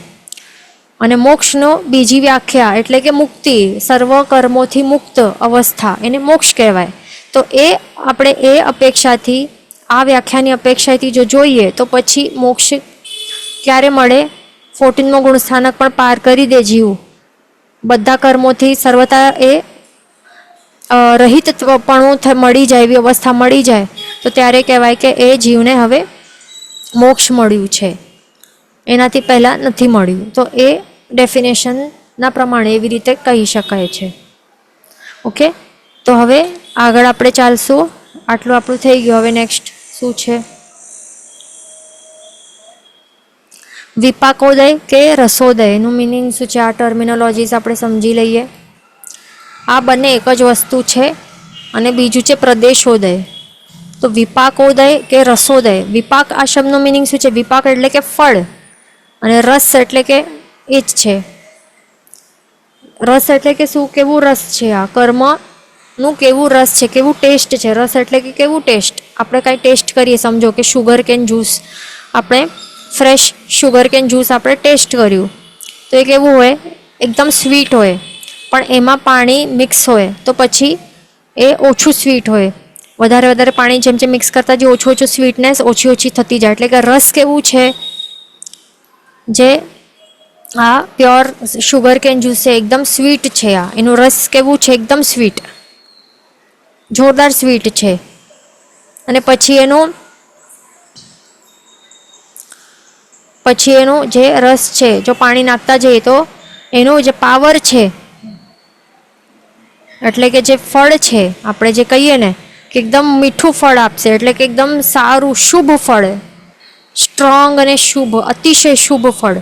અને મોક્ષનો બીજી વ્યાખ્યા એટલે કે મુક્તિ, સર્વ કર્મોથી મુક્ત અવસ્થા, એને મોક્ષ કહેવાય. તો એ આપણે એ અપેક્ષાથી, આ વ્યાખ્યાની અપેક્ષાથી જો જોઈએ તો પછી મોક્ષ ક્યારે મળે? 14મો ગુણસ્થાનક પણ પાર કરી દે જીવ, બધા કર્મોથી સર્વતા એ રહિતપણું મળી જાય, એવી અવસ્થા મળી જાય, તો ત્યારે કહેવાય કે એ જીવને હવે મોક્ષ મળ્યું છે, એનાથી પહેલાં નથી મળ્યું. તો એ ડેફિનેશનના પ્રમાણે એવી રીતે કહી શકાય છે. ઓકે, તો હવે આગળ આપણે ચાલશું. આટલું આપણું થઈ ગયું. હવે નેક્સ્ટ શું છે? વિપાકોદય કે રસોદય એનું મિનિંગ શું છે? આ ટર્મિનોલોજીસ આપણે સમજી લઈએ. આ બંને એક જ વસ્તુ છે. અને બીજું છે પ્રદેશોદય. તો વિપાકોદય કે રસોદય, વિપાક આ શબ્દનો મિનિંગ શું છે? વિપાક એટલે કે ફળ, અને રસ એટલે કે એ જ છે. રસ એટલે કે શું? કેવું રસ છે? આ કર્મનું કેવું રસ છે, કેવું ટેસ્ટ છે? રસ એટલે કે કેવું ટેસ્ટ? આપણે કાંઈ ટેસ્ટ કરીએ, સમજો કે શુગર કેન જ્યુસ, આપણે ફ્રેશ શુગર કેન જ્યુસ આપણે ટેસ્ટ કર્યું, તો એ કેવું હોય? એકદમ સ્વીટ હોય. પણ એમાં પાણી મિક્સ હોય તો પછી એ ઓછું સ્વીટ હોય. વધારે પાણી જેમ જેમ મિક્સ કરતાં જે ઓછું સ્વીટનેસ ઓછી થતી જાય. એટલે કે રસ કેવું છે? જે આ પ્યોર શુગર કેન જ્યુસ છે, એકદમ સ્વીટ છે. આ એનું રસ કેવું છે? એકદમ સ્વીટ, જોરદાર સ્વીટ છે. અને પછી એનું જે રસ છે, જો પાણી નાખતા જઈએ તો એનું જે પાવર છે, એટલે કે જે ફળ છે, આપણે જે કહીએ ને કે એકદમ મીઠું ફળ આપશે, એટલે કે એકદમ સારું શુભ ફળ, સ્ટ્રોંગ અને શુભ, અતિશય શુભ ફળ.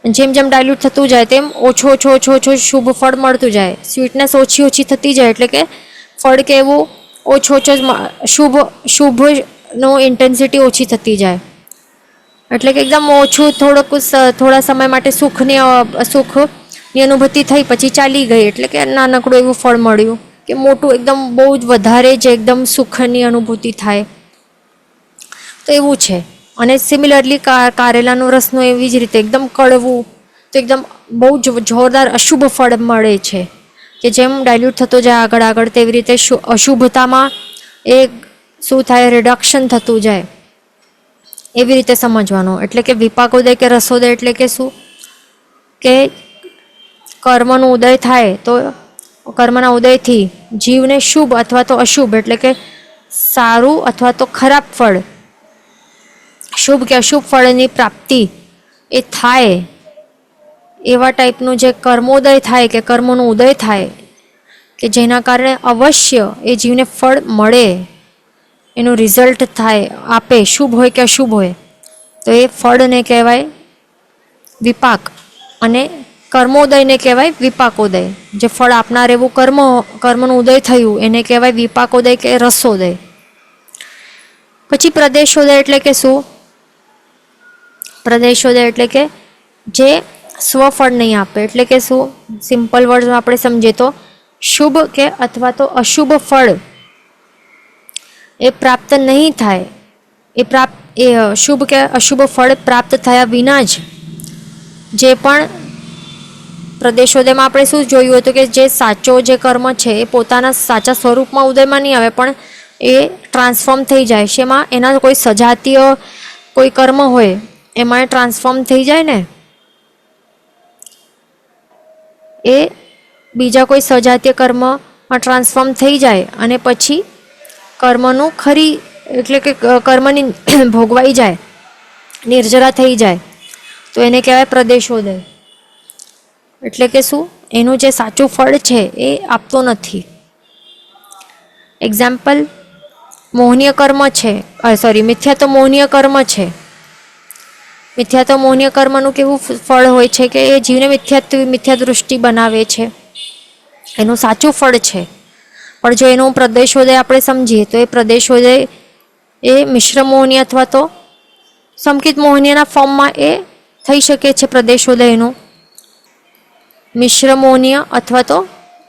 જેમ જેમ ડાયલ્યુટ થતું જાય તેમ ઓછું શુભ ફળ મળતું જાય. સ્વીટનેસ ઓછી થતી જાય, એટલે કે ફળ કેવું? ઓછું શુભનો ઇન્ટેન્સિટી ઓછી થતી જાય. એટલે કે એકદમ ઓછું, થોડા સમય માટે સુખની અનુભૂતિ થઈ, પછી ચાલી ગઈ. એટલે કે નાનકડું એવું ફળ મળ્યું, કે મોટું એકદમ બહુ જ વધારે જ એકદમ સુખની અનુભૂતિ થાય, તો એવું છે. અને સિમિલરલી કારેલાનો રસનો એવી જ રીતે એકદમ કડવું, તો એકદમ બહુ જ જોરદાર અશુભ ફળ મળે છે. કે જેમ ડાયલ્યુટ થતો જાય આગળ તેવી રીતે અશુભતામાં એ શું થાય? રિડક્શન થતું જાય. એવી રીતે સમજવાનું. એટલે કે વિપાકોદય કે રસોદય એટલે કે શું? કે કર્મનો ઉદય થાય તો કર્મના ઉદયથી જીવને શુભ અથવા તો અશુભ, એટલે કે સારું અથવા તો ખરાબ ફળ, શુભ કે અશુભ ફળની પ્રાપ્તિ એ થાય. એવા ટાઈપનું જે કર્મોદય થાય કે કર્મોનો ઉદય થાય, કે જેના કારણે અવશ્ય એ જીવને ફળ મળે, એનું રિઝલ્ટ થાય, આપે, શુભ હોય કે અશુભ હોય, તો એ ફળને કહેવાય વિપાક. અને કર્મોદયને કહેવાય વિપાકોદય. જે ફળ આપનાર એવું કર્મનું ઉદય થયું એને કહેવાય વિપાકોદય કે રસોદય. પછી પ્રદેશોદય એટલે કે શું? પ્રદેશોદય એટલે કે જે સ્વફળ નહીં આપે. એટલે કે શું? સિમ્પલ વર્ડમાં આપણે સમજીએ તો શુભ કે અથવા તો અશુભ ફળ એ પ્રાપ્ત નહીં થાય. એ શુભ કે અશુભ ફળ પ્રાપ્ત થયા વિના જ જે પણ પ્રદેશોદયમાં આપણે શું જોયું હતું? કે જે સાચો જે કર્મ છે એ પોતાના સાચા સ્વરૂપમાં ઉદયમાં નહીં આવે, પણ એ ટ્રાન્સફોર્મ થઈ જાય છે. એમાં એના કોઈ સજાતીય કોઈ કર્મ હોય એમાં એ ટ્રાન્સફોર્મ થઈ જાય ને, એ બીજા કોઈ સજાતીય કર્મમાં ટ્રાન્સફોર્મ થઈ જાય, અને પછી કર્મનું એટલે કે કર્મની ભોગવાઈ જાય, નિર્જરા થઈ જાય, તો એને કહેવાય પ્રદેશોદય. એટલે કે શું? એનું જે સાચું ફળ છે એ આપતો નથી. એક્ઝામ્પલ, મોહનીય કર્મ છે, મિથ્યા તો મોહનીય કર્મ છે. મિથ્યા તો મોહનીય કર્મનું કેવું ફળ હોય છે? કે એ જીવને મિથ્યા દૃષ્ટિ બનાવે છે, એનું સાચું ફળ છે. પણ જો એનો પ્રદેશોદય આપણે સમજીએ તો એ પ્રદેશોદય એ મિશ્ર મોહનીય અથવા તો સંકિત મોહનીયના ફોર્મમાં એ થઈ શકે છે. પ્રદેશોદયનું મિશ્ર મોહનીય અથવા તો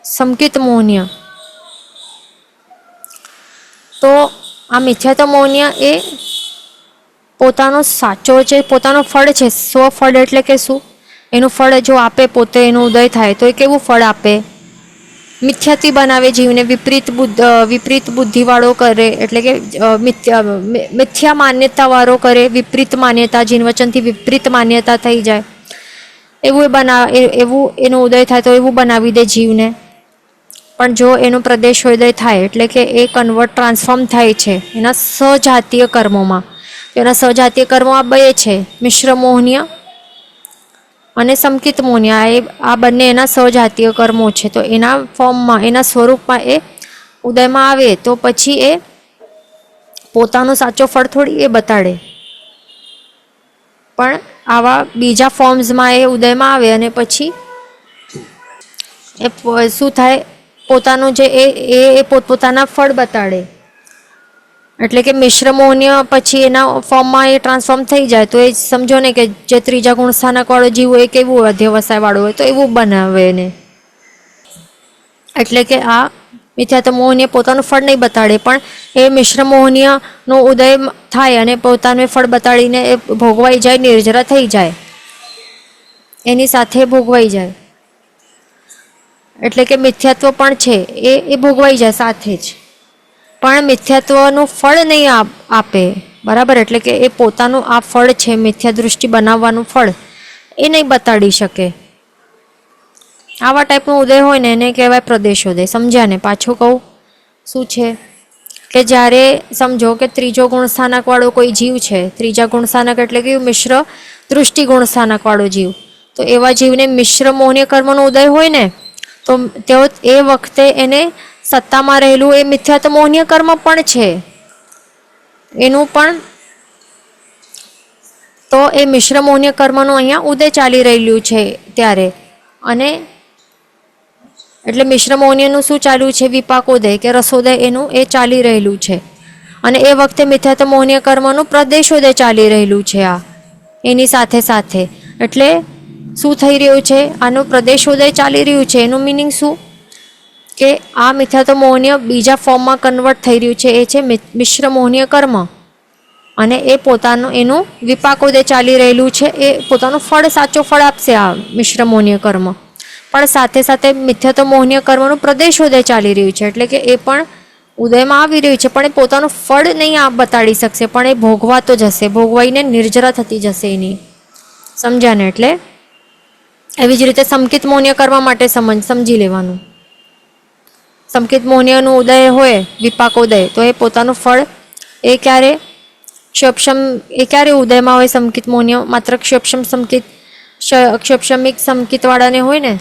સંકિત મોહનીય. તો આ મિથ્યા તો મૌન્ય એ પોતાનો સાચો છે, પોતાનો ફળ છે. સ્વફળ એટલે કે શું? એનું ફળ જો આપે, પોતે એનું ઉદય થાય તો એ કેવું ફળ આપે? મિથ્યાથી બનાવે જીવને, વિપરીત બુદ્ધિવાળો કરે, એટલે કે મિથ્યા માન્યતાવાળો કરે, વિપરીત માન્યતા, જીન વચનથી વિપરીત માન્યતા થઈ જાય એવું એવું એનો ઉદય થાય તો એવું બનાવી દે જીવને. પણ જો એનો પ્રદેશોદય થાય એટલે કે એ ટ્રાન્સફોર્મ થાય છે એના સજાતીય કર્મોમાં. એના સજાતીય કર્મો આ બે છે, મિશ્ર મોહનીય અને સંકિત મોહનીય. આ બંને એના સજાતીય કર્મો છે. તો એના ફોર્મમાં, એના સ્વરૂપમાં એ ઉદયમાં આવે તો પછી એ પોતાનો સાચો ફળ થોડી એ બતાડે, પણ આવા બીજા ફોર્મ્સમાં એ ઉદયમાં આવે અને પછી એ શું થાય? પોતાનું જે એ પોતપોતાના ફળ બતાડે. એટલે કે મિશ્ર મોહનીય પછી એના ફોર્મમાં એ ટ્રાન્સફોર્મ થઈ જાય તો એ સમજો ને કે જે ત્રીજા ગુણ સ્થાનક વાળો જીવ હોય કેવું અધ્યવસાય વાળો હોય તો એવું બનાવે એને. એટલે કે આ મિથ્યા તો મોહનીય પોતાનું ફળ નહીં બતાડે, પણ એ મિશ્ર મોહનીયનો ઉદય થાય અને પોતાનું ફળ બતાડીને એ ભોગવાઈ જાય, નિર્જરા થઈ જાય, એની સાથે ભોગવાઈ જાય. એટલે કે મિથ્યાત્વ પણ છે એ ભોગવાઈ જાય સાથે જ, પણ મિથ્યાત્વનું ફળ નહીં આપે. બરાબર? એટલે કે એ પોતાનું આ ફળ છે, મિથ્યા દૃષ્ટિ બનાવવાનું ફળ, એ નહીં બતાડી શકે. આવા ટાઈપનો ઉદય હોય ને એને કહેવાય પ્રદેશોદય. સમજ્યા ને? પાછું કહું શું છે કે જ્યારે સમજો કે ત્રીજો ગુણ સ્થાનકવાળો કોઈ જીવ છે, ત્રીજા ગુણ સ્થાનક એટલે કે મિશ્ર દૃષ્ટિ ગુણ સ્થાનકવાળો જીવ, તો એવા જીવને મિશ્ર મોહનીય કર્મનો ઉદય હોય ને તો તેઓ એ વખતે એને સત્તામાં રહેલું એ મિથ્યાત્વ મોહનીય કર્મ પણ છે એનું પણ, તો એ મિશ્ર મોહનીય કર્મનું અહીંયા ઉદય ચાલી રહેલું છે ત્યારે. અને એટલે મિશ્ર મોહનીયનું શું ચાલ્યું છે? વિપાકોદય કે રસોદય એનું એ ચાલી રહેલું છે. અને એ વખતે મિથ્યાત્વ મોહનીય કર્મનું પ્રદેશોદય ચાલી રહેલું છે આ એની સાથે સાથે. એટલે શું થઈ રહ્યું છે? આનું પ્રદેશોદય ચાલી રહ્યું છે. એનું મિનિંગ શું? કે આ મિથ્યાત્વ મોહનીય બીજા ફોર્મમાં કન્વર્ટ થઈ રહ્યું છે, એ છે મિશ્ર મોહનીય કર્મ. અને એ પોતાનું એનું વિપાકોદય ચાલી રહેલું છે, એ પોતાનું ફળ, સાચો ફળ આપશે આ મિશ્ર મોહનીય કર્મ. પણ સાથે સાથે મિથ્યાત્વ મોહનીય કર્મનું પ્રદેશોદય ચાલી રહ્યું છે. એટલે કે એ પણ ઉદયમાં આવી રહ્યું છે, પણ એ પોતાનું ફળ નહીં બતાડી શકશે, પણ એ ભોગવાતો જશે, ભોગવાઈને નિર્જરા થતી જશે એની. સમજ્યા ને? એટલે એવી જ રીતે સંકિત મોહનીય કરવા માટે સમજી લેવાનું. સંકિત મોહનીયનું ઉદય હોય, વિપાકોદય, તો એ પોતાનું ફળ એ ક્યારે ઉદયમાં હોય? સંકિત મોહનીય માત્ર ક્ષોપશમિક સંકિતવાળાને હોય ને,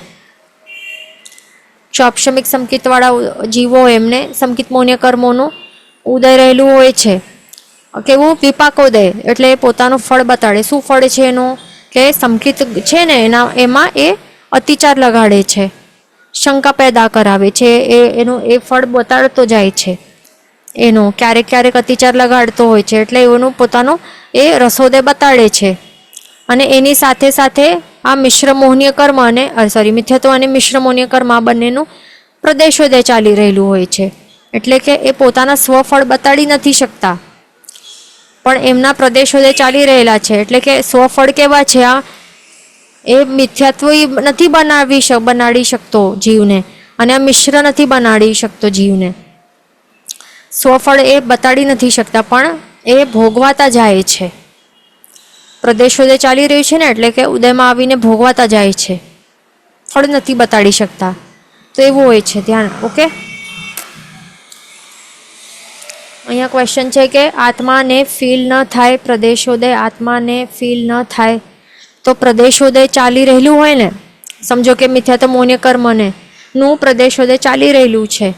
ક્ષોપશમિક સંકિતવાળા જીવો એમને સંકિત મોહનીય કર્મોનું ઉદય રહેલું હોય છે. કેવું? વિપાકોદય. એટલે એ પોતાનું ફળ બતાડે. શું ફળ છે એનું? કે સંકિત છે ને એમાં એ અતિચાર લગાડે છે, શંકા પેદા કરાવે છે, એનું એ ફળ બતાડતો જાય છે. એનો ક્યારેક અતિચાર લગાડતો હોય છે, એટલે એનું પોતાનું એ રસોદય બતાડે છે. અને એની સાથે સાથે આ મિશ્ર મોહનીય કર્મ અને મિથ્યાત્વ અને મિશ્ર મોહનીય કર્મ આ બંનેનું પ્રદેશોદય ચાલી રહેલું હોય છે. એટલે કે એ પોતાના સ્વફળ બતાડી નથી શકતા, પણ એમના પ્રદેશોદય ચાલી રહેલા છે. એટલે કે સ્વફળ કેવા છે? આ એ મિથ્યાત્વ નથી બનાડી શકતો જીવને, અને આ મિશ્ર નથી બનાડી શકતો જીવને. સ્વફળ એ બતાડી નથી શકતા, પણ એ ભોગવાતા જાય છે. પ્રદેશોદય ચાલી રહ્યું છે ને, એટલે કે ઉદયમાં આવીને ભોગવાતા જાય છે, ફળ નથી બતાડી શકતા. તો એવું હોય છે. ધ્યાન. ઓકે? અહીંયા ક્વેશ્ચન છે કે આત્માને ફીલ ન થાય પ્રદેશોદય, આત્માને ફીલ ન થાય તો પ્રદેશોદય ચાલી રહેલું હોય ને, સમજો કે મિથ્યાત્વ મોહનીય કર્મને નું પ્રદેશોદય ચાલી રહેલું છે,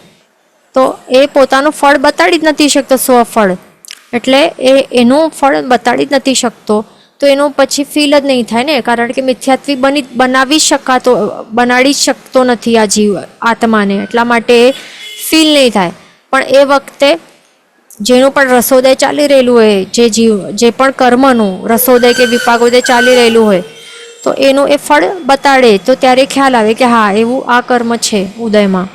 તો એ પોતાનું ફળ બતાડી જ નથી શકતો, સ્વફળ. એટલે એનું ફળ બતાડી જ નથી શકતો, તો એનું પછી ફીલ જ નહીં થાય ને, કારણ કે મિથ્યાત્વી બનાડી શકતો નથી આ જીવ આત્માને, એટલા માટે એ ફીલ નહીં થાય. પણ એ વખતે જેનું પણ રસોદય ચાલી રહેલું હોય, જે પણ કર્મનું રસોદય કે વિપાકોદય ચાલી રહેલું હોય, તો એનું એ ફળ બતાડે તો ત્યારે ખ્યાલ આવે કે હા, એવું આ કર્મ છે ઉદયમાં.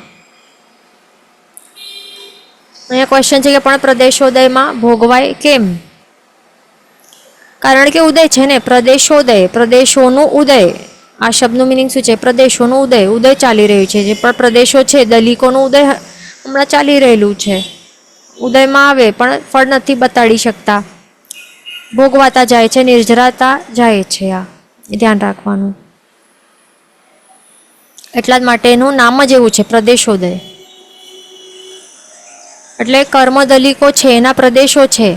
અહીંયા ક્વેશ્ચન છે કે પણ પ્રદેશોદયમાં ભોગવાય કેમ? કારણ કે ઉદય છે ને, પ્રદેશોદય, પ્રદેશોનું ઉદય. આ શબ્દનું મિનિંગ શું છે? પ્રદેશોનું ઉદય, ઉદય ચાલી રહ્યું છે. જે પણ પ્રદેશો છે, દલિકોનું ઉદય હમણાં ચાલી રહેલું છે. ઉદયમાં આવે પણ ફળ નથી બતાડી શકતા, ભોગવાતા જાય છે, નિર્જરાતા જાય છે. આ ધ્યાન રાખવાનું. એટલા જ માટે એનું નામ જ એવું છે, પ્રદેશોદય. એટલે કર્મ દલિકો છે એના પ્રદેશો છે.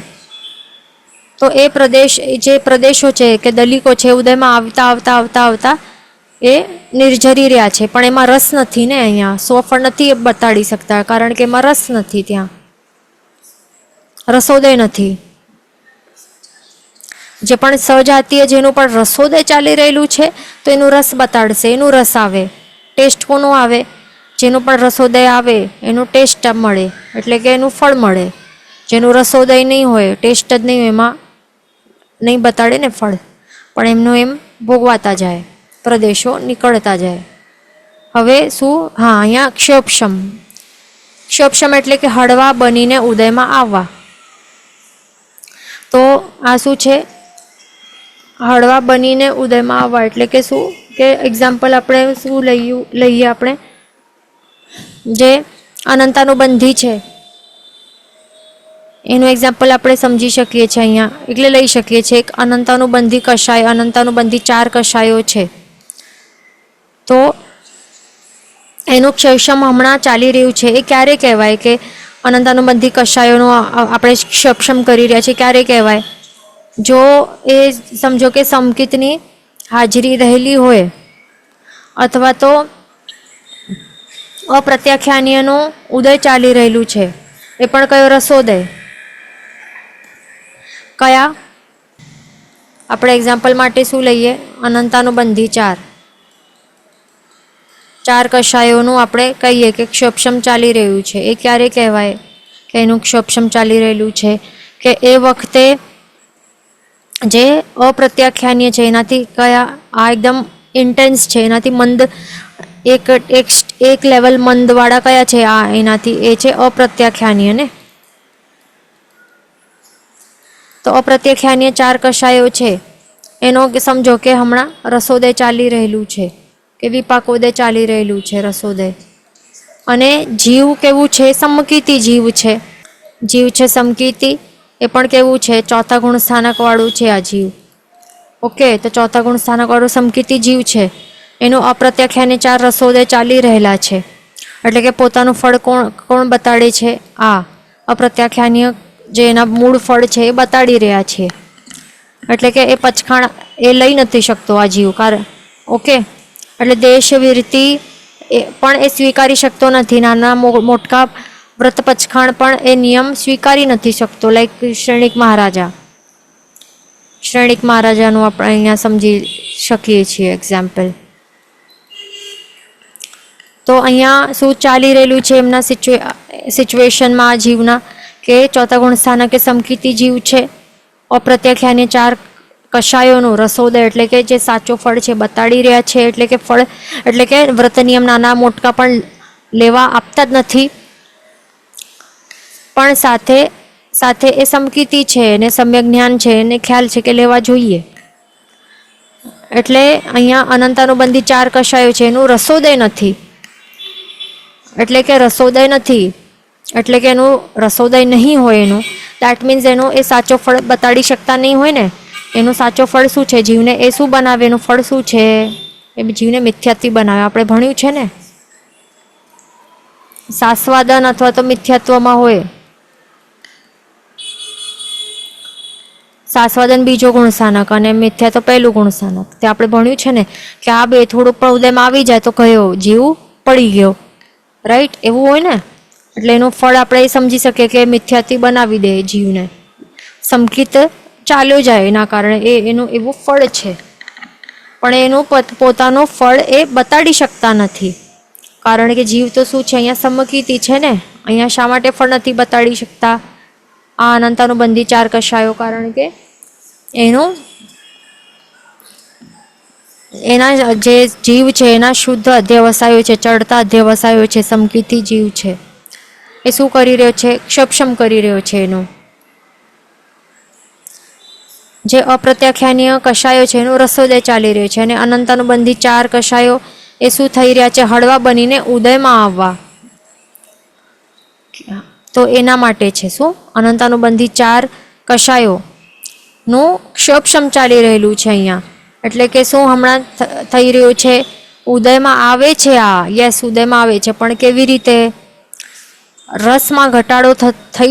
તો એ પ્રદેશ, જે પ્રદેશો છે કે દલિકો છે, ઉદયમાં આવતા આવતા આવતા આવતા એ નિર્જરી રહ્યા છે. પણ એમાં રસ નથી ને, અહીંયા સ્વફળ નથી બતાડી શકતા, કારણ કે એમાં રસ નથી, ત્યાં રસોદય નથી. જે પણ સજાતીય જેનું પણ રસોદય ચાલી રહેલું છે, તો એનું રસ બતાડશે, એનું રસ આવે. ટેસ્ટ કોનું આવે? જેનું પણ રસોદય આવે એનું ટેસ્ટ મળે, એટલે કે એનું ફળ મળે. જેનું રસોદય નહીં હોય, ટેસ્ટ જ નહીં હોય, એમાં નહીં બતાડે ને ફળ, પણ એમનું એમ ભોગવાતા જાય, પ્રદેશો નીકળતા જાય. હવે શું? હા, અહીંયા ક્ષોપશમ. ક્ષોપશમ એટલે કે હળવા બનીને ઉદયમાં આવવા. તો આ શું છે? હળવા બનીને ઉદયમાં આવવા એટલે કે શું? કે એક્ઝામ્પલ આપણે શું લઈએ આપણે? જે અનંતાનુબંધી છે એનું એક્ઝામ્પલ આપણે સમજી શકીએ છીએ અહીંયા, એટલે લઈ શકીએ છીએ. એક અનંતાનુબંધી કષાય, અનંતાનુબંધી 4 કષાયો છે. તો એનું ક્ષયક્ષમ હમણાં ચાલી રહ્યું છે. એ ક્યારે કહેવાય કે અનંતાનુબંધી કષાયોનું આપણે સક્ષમ કરી રહ્યા છીએ? ક્યારે કહેવાય? જો એ સમજો કે સંકિતની હાજરી રહેલી હોય, અથવા તો અપ્રત્યાખ્યાનીયનું ઉદય ચાલી રહેલું છે. એ પણ કયો? રસોદય. કયા? આપણે એક્ઝામ્પલ માટે શું લઈએ? અનંતાનુબંધી 4 કષાયોનું આપણે કહીએ કે ક્ષોપશમ ચાલી રહ્યું છે. એ ક્યારે કહેવાય કે એનું ક્ષોપશમ ચાલી રહેલું છે? કે એ વખતે જે અપ્રત્યાખ્યાનીય છે એનાથી કયા? આ એકદમ ઇન્ટેન્સ છે, એનાથી મંદ, એક લેવલ મંદવાળા કયા છે? આ એનાથી એ છે અપ્રત્યાખ્યાનીય ને. તો અપ્રત્યાખ્યાનીય 4 કષાયો છે એનો સમજો કે હમણાં રસોદય ચાલી રહેલું છે, કે વિપાકોદય ચાલી રહેલું છે, રસોદય. અને જીવ કેવું છે? સમકીતી જીવ છે. જીવ છે સમકીતી, એ પણ કેવું છે? 4થા ગુણ સ્થાનકવાળું છે આ જીવ. ઓકે, તો 4થા ગુણ સ્થાનકવાળું સમકીતી જીવ છે. એનું અપ્રત્યાખ્યાનીય 4 રસોદય ચાલી રહેલા છે. એટલે કે પોતાનું ફળ કોણ બતાડે છે? આ અપ્રત્યાખ્યાનીય જે એના મૂળ ફળ છે એ બતાડી રહ્યા છે. એટલે કે એ પચખાણ એ લઈ નથી શકતો આ જીવ. ઓકે, એટલે દેશ વિરતિ પણ એ સ્વીકારી શકતો નથી. નાના મોટકા વ્રત પચખાણ પણ એ નિયમ સ્વીકારી નથી શકતો. લાઈક શ્રેણિક મહારાજાનું આપણે અહીંયા સમજી શકીએ છીએ એક્ઝામ્પલ. તો અહીંયા શું ચાલી રહેલું છે એમના સિચ્યુએશનમાં આ જીવના? કે 4થા ગુણ સ્થાનક એ સમકીતી જીવ છે. અપ્રત્યાખ્યાનીય 4 કષાયોનું રસોદય એટલે કે જે સાચો ફળ છે બતાડી રહ્યા છે. એટલે કે ફળ એટલે કે વ્રત નિયમ નાના મોટકા પણ લેવા આપતા જ નથી, પણ સાથે સાથે એ સમકીતી છે ને સમ્યક જ્ઞાન છે એને ખ્યાલ છે કે લેવા જોઈએ. એટલે અહીંયા અનંતાનુબંધી 4 કષાયો છે એનું રસોદય નથી. એટલે કે રસોદય નથી એટલે કે એનું રસોદય નહીં હોય એનું, દેટ મીન્સ એનું એ સાચો ફળ બતાડી શકતા નહીં હોય ને. એનું સાચો ફળ શું છે? જીવને એ શું બનાવે? એનું ફળ શું છે? એ જીવને મિથ્યાત્વી બનાવે. આપણે ભણ્યું છે ને, સાસ્વાદન અથવા તો મિથ્યાત્વમાં હોય. સાસ્વાદન બીજો ગુણ સ્થાનક અને મિથ્યા તો પહેલું ગુણ સ્થાનક. તે આપણે ભણ્યું છે ને કે આ બે થોડુંક પણ ઉદયમાં આવી જાય તો કયો? જીવ પડી ગયો. રાઈટ? એવું હોય ને. એટલે એનું ફળ આપણે એ સમજી શકીએ કે મિથ્યાત્વી બનાવી દે જીવને. સમકિત ચાલ્યો જાય એના કારણે એનું એવું ફળ છે, પણ એનું પોતાનું ફળ એ બતાડી શકતા નથી. કારણ કે જીવ તો શું છે? અહીંયા સમકીતી છે ને. અહીંયા શા માટે ફળ નથી બતાડી શકતા? આ અનંતાનુબંધી 4 કષાયો, કારણ કે એના જે જીવ છે એના શુદ્ધ અધ્યવસાયો છે, ચડતા અધ્યવસાયો છે, સમકીતી જીવ છે. એ શું કરી રહ્યો છે? ક્ષપશમ કરી રહ્યો છે. એનું જે અપ્રત્યાખ્યાનીય કષાયો છે એનો રસોદય ચાલી રહ્યો છે, અને અનંતાનુબંધી 4 કષાયો એ શું થઈ રહ્યા છે? હળવા બનીને ઉદયમાં આવવા. તો એના માટે છે શું? અનંતાનુબંધી 4 કષાયોનું ક્ષપશમ ચાલી રહેલું છે અહીંયા. એટલે કે શું હમણાં થઈ રહ્યું છે? ઉદયમાં આવે છે. આ યસ, ઉદયમાં આવે છે, પણ કેવી રીતે? રસમાં ઘટાડો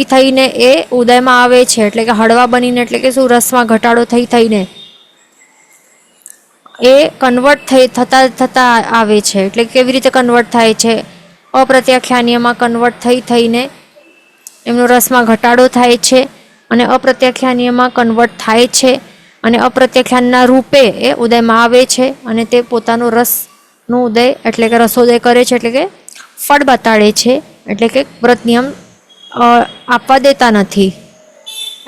થઈને એ ઉદયમાં આવે છે. એટલે કે હળવા બનીને, એટલે કે શું? રસમાં ઘટાડો થઈને એ કન્વર્ટ થતા આવે છે. એટલે કેવી રીતે કન્વર્ટ થાય છે? અપ્રત્યાખ્યાનીયમાં કન્વર્ટ થઈને એમનો રસમાં ઘટાડો થાય છે, અને અપ્રત્યાખ્યાનીયમાં કન્વર્ટ થાય છે, અને અપ્રત્યાખ્યાનના રૂપે એ ઉદયમાં આવે છે, અને તે પોતાનો રસનો ઉદય એટલે કે રસોદય કરે છે. એટલે કે ફળ બતાડે છે. એટલે કે વ્રત નિયમ આપવા દેતા નથી.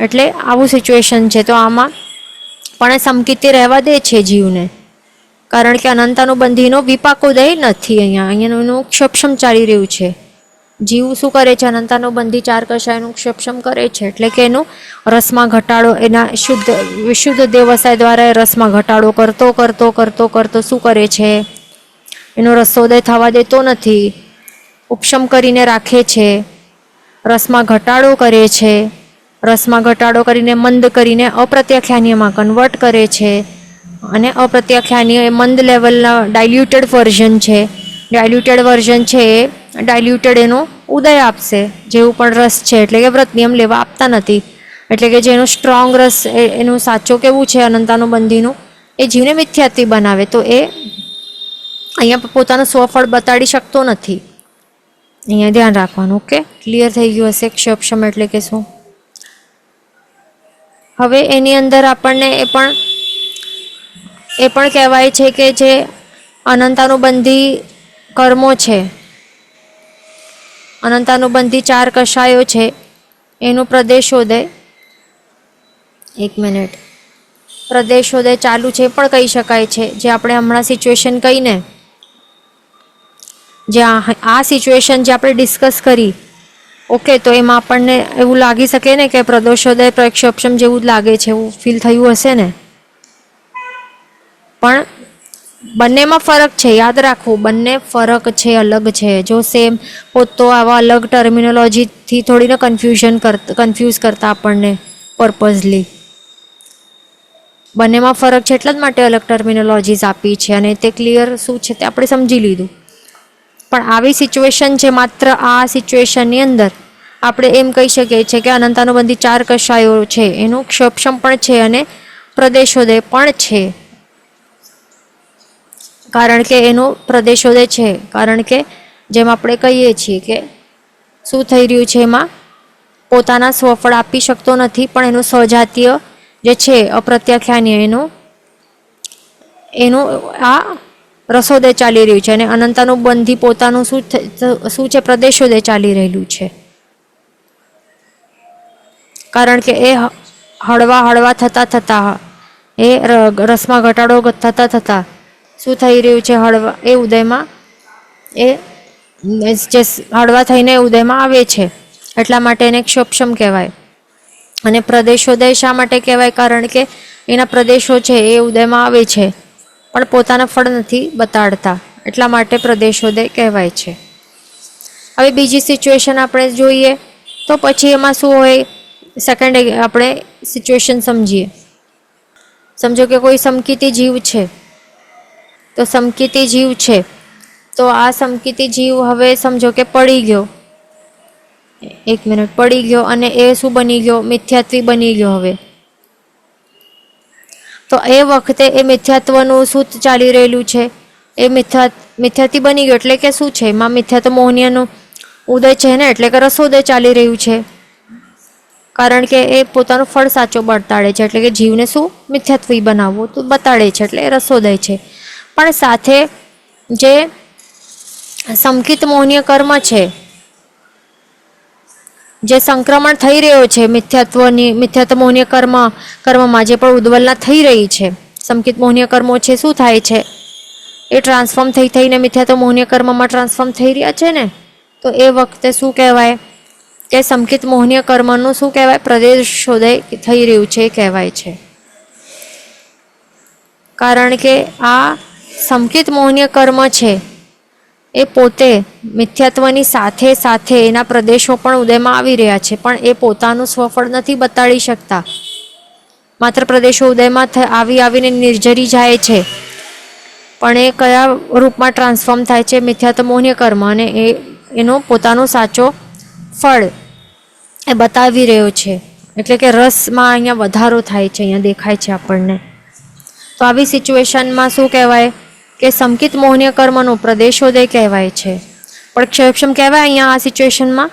એટલે આવું સિચ્યુએશન છે. તો આમાં પણ સમકીર્તિ રહેવા દે છે જીવને, કારણ કે અનંતાનુબંધીનો વિપાકોદય નથી. અહીંયા એનું ક્ષપશમ ચાલી રહ્યું છે. જીવ શું કરે છે? અનંતાનુબંધી 4 કષાયનું ક્ષપશમ કરે છે. એટલે કે એનું રસમાં ઘટાડો, એના વિશુદ્ધ દેવસાય દ્વારા રસમાં ઘટાડો કરતો શું કરે છે? એનો રસોદય થવા દેતો નથી. ઉપશમ કરીને રાખે છે. રસમાં ઘટાડો કરે છે. રસમાં ઘટાડો કરીને મંદ કરીને અપ્રત્યાખ્યાનીયમાં કન્વર્ટ કરે છે. અને અપ્રત્યાખ્યાનીય એ મંદ લેવલના ડાયલ્યુટેડ વર્ઝન છે. ડાયલ્યુટેડ વર્ઝન છે એ ડાયલ્યુટેડ એનો ઉદય આપશે. જેવું પણ રસ છે, એટલે કે વ્રત નિયમ લેવા આપતા નથી. એટલે કે જેનું સ્ટ્રોંગ રસ, એનું સાચો કેવું છે અનંતાનુબંધીનું, એ જીવને મિથ્યાત્વી બનાવે. તો એ અહીંયા પોતાનું સ્વફળ બતાડી શકતો નથી. અહીંયા ધ્યાન રાખવાનું. ઓકે, ક્લિયર થઈ ગયું હશે ક્ષપશમ એટલે કે શું. હવે એની અંદર આપણને એ પણ કહેવાય છે કે જે અનંતાનુબંધી કર્મો છે, અનંતાનુબંધી 4 કષાયો છે, એનું પ્રદેશોદય, 1 મિનિટ, પ્રદેશોદય ચાલુ છે પણ કહી શકાય છે. જે આપણે હમણાં સિચ્યુએશન કહીને, જે આ સિચ્યુએશન જે આપણે ડિસ્કસ કરી, ઓકે, તો એમાં આપણને એવું લાગી શકે ને કે પ્રદોષોદય પ્રક્ષપશમ જેવું જ લાગે છે, એવું ફીલ થયું હશે ને. પણ બંનેમાં ફરક છે, યાદ રાખવું. બંને ફરક છે, અલગ છે. જો સેમ હોત તો આવા અલગ ટર્મિનોલોજીથી થોડીને કન્ફ્યુઝ કરતા આપણને પર્પઝલી. બંનેમાં ફરક છે, એટલા જ માટે અલગ ટર્મિનોલોજીસ આપી છે, અને તે ક્લિયર શું છે તે આપણે સમજી લીધું. પણ આવી સિચ્યુએશન છે, માત્ર આ સિચ્યુએશનની અંદર આપણે એમ કહી શકીએ છીએ કે અનંતાનુબંધી 4 કષાયો છે, એનું ક્ષપશમ પણ છે અને પ્રદેશોદય પણ છે. કારણ કે એનો પ્રદેશોદય છે, કારણ કે જેમ આપણે કહીએ છીએ કે શું થઈ રહ્યું છે, એમાં પોતાના સ્વફળ આપી શકતો નથી, પણ એનું સજાતીય જે છે અપ્રત્યાખ્યાનીય એનું આ રસોદય ચાલી રહ્યું છે, અને અનંતાનુબંધી પોતાનું શું છે? પ્રદેશોદય ચાલી રહેલું છે. કારણ કે એ હળવા થતા એ રસમાં ઘટાડો થતા શું થઈ રહ્યું છે? હળવા એ ઉદયમાં એ જે હળવા થઈને ઉદયમાં આવે છે. એટલા માટે એને ક્ષપશમ કહેવાય. અને પ્રદેશોદય શા માટે કહેવાય? કારણ કે એના પ્રદેશો છે એ ઉદયમાં આવે છે, પણ પોતાના ફળ નથી બતાડતા. એટલા માટે પ્રદેશોદય કહેવાય છે. હવે બીજી સિચ્યુએશન આપણે જોઈએ તો પછી એમાં શું હોય? સેકન્ડ આપણે સિચ્યુએશન સમજીએ. સમજો કે કોઈ સમકીતી જીવ છે, તો સમકીતી જીવ છે, તો આ સમકીતી જીવ હવે સમજો કે પડી ગયો, 1 મિનિટ, પડી ગયો, અને એ શું બની ગયો? મિથ્યાત્વી બની ગયો. હવે તો એ વખતે એ મિથ્યાત્વનું શું ચાલી રહેલું છે? એ મિથ્યાત્વી બની ગયો એટલે કે શું છે? એમાં મિથ્યાત્વ મોહનીયનું ઉદય છે ને, એટલે કે રસોદય ચાલી રહ્યું છે. કારણ કે એ પોતાનું ફળ સાચો બતાડે છે, એટલે કે જીવને શું મિથ્યાત્વી બનાવવું તો બતાડે છે, એટલે એ રસોદય છે. પણ સાથે જે સંકિત મોહનીય કર્મ છે, જે સંક્રમણ થઈ રહ્યો છે મિથ્યાત્વ મોહનીય કર્મમાં જે પણ ઉદ્વલના થઈ રહી છે, સંકિત મોહનીય કર્મો છે, શું થાય છે? એ ટ્રાન્સફોર્મ થઈને મિથ્યાત્વ મોહનીય કર્મમાં ટ્રાન્સફોર્મ થઈ રહ્યા છે ને. તો એ વખતે શું કહેવાય? કે સંકિત મોહનીય કર્મનું શું કહેવાય? પ્રદેશોદય થઈ રહ્યું છે એ કહેવાય છે. કારણ કે આ સંકિત મોહનીય કર્મ છે એ પોતે મિથ્યાત્વની સાથે સાથે એના પ્રદેશો પણ ઉદયમાં આવી રહ્યા છે, પણ એ પોતાનું સ્વફળ નથી બતાડી શકતા. માત્ર પ્રદેશો ઉદયમાં આવીને નિર્જરી જાય છે, પણ એ કયા રૂપમાં ટ્રાન્સફોર્મ થાય છે? મિથ્યાત્વ મોહનીય કર્મ, અને એનો પોતાનો સાચો ફળ એ બતાવી રહ્યો છે. એટલે કે રસમાં અહીંયા વધારો થાય છે, અહીંયા દેખાય છે આપણને. તો આવી સિચ્યુએશનમાં શું કહેવાય? કે સંકિત મોહનીય કર્મનો પ્રદેશોદય કહેવાય છે. પણ ક્ષયક્ષમ કહેવાય અહીંયા આ સિચ્યુએશનમાં?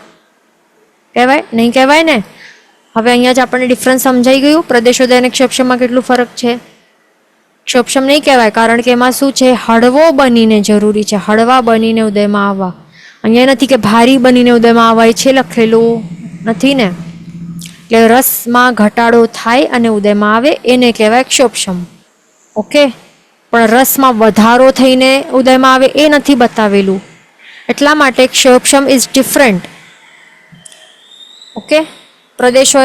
કહેવાય નહીં? કહેવાય ને. હવે અહીંયા જ આપણને ડિફરન્સ સમજાઈ ગયું. પ્રદેશોદય અને ક્ષયક્ષમમાં કેટલું ફરક છે. ક્ષયક્ષમ નહીં કહેવાય કારણ કે એમાં શું છે? હળવો બનીને જરૂરી છે, હળવા બનીને ઉદયમાં આવવા. અહીંયા નથી કે ભારી બનીને ઉદયમાં આવવાય છે, લખેલું નથી ને. એટલે રસમાં ઘટાડો થાય અને ઉદયમાં આવે એને કહેવાય ક્ષોપશમ. ઓકે, પણ રસમાં વધારો થઈને ઉદયમાં આવે એ નથી બતાવેલું, એટલા માટે ક્ષોપશમ ઇઝ ડિફરન્ટ. ઓકે, પ્રદેશો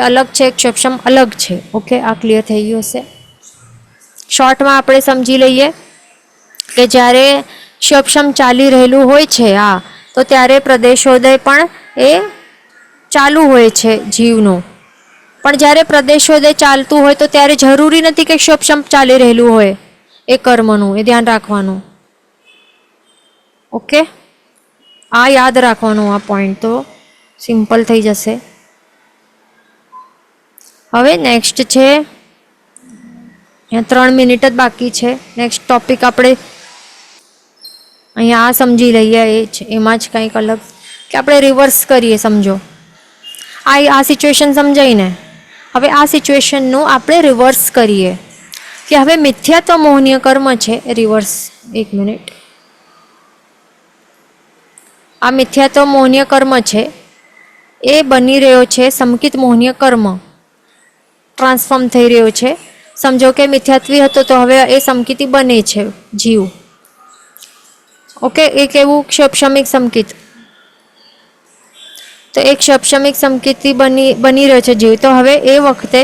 અલગ છે, ક્ષોપશમ અલગ છે. ઓકે, આ ક્લિયર થઈ ગયું હશે. શોર્ટમાં આપણે સમજી લઈએ કે જ્યારે ક્ષોપશમ ચાલી રહેલું હોય છે તો ત્યારે પ્રદેશોદય પણ એ ચાલુ હોય છે જીવનો. પણ જ્યારે પ્રદેશોદય ચાલતું હોય તો ત્યારે જરૂરી નથી કે ક્ષોપશમ ચાલી રહેલું હોય એ કર્મનું, એ ધ્યાન રાખવાનું. ઓકે, આ યાદ રાખવાનું, આ પોઈન્ટ તો સિમ્પલ થઈ જશે. હવે નેક્સ્ટ છે, 3 મિનિટ જ બાકી છે. નેક્સ્ટ ટોપિક આપણે અહીંયા આ સમજી લઈએ, એમાં જ કંઈક અલગ કે આપણે રિવર્સ કરીએ. સમજો આ સિચ્યુએશન સમજાય ને. હવે આ સિચ્યુએશનનું આપણે રિવર્સ કરીએ કે હવે મિથ્યાત્વ મોહનીય કર્મ છે રિવર્સ. 1 મિનિટ. આ મિથ્યાત્વ મોહનીય કર્મ છે એ બની રહ્યો છે સંકિત મોહનીય કર્મ, ટ્રાન્સફોર્મ થઈ રહ્યો છે. સમજો કે મિથ્યાત્વી હતો તો હવે એ સંકિતી બને છે જીવ. ઓકે, એક એવું ક્ષપશમિક સંકિત. તો એક ક્ષપશમિક સંકિતી બની રહ્યો છે જીવ. તો હવે એ વખતે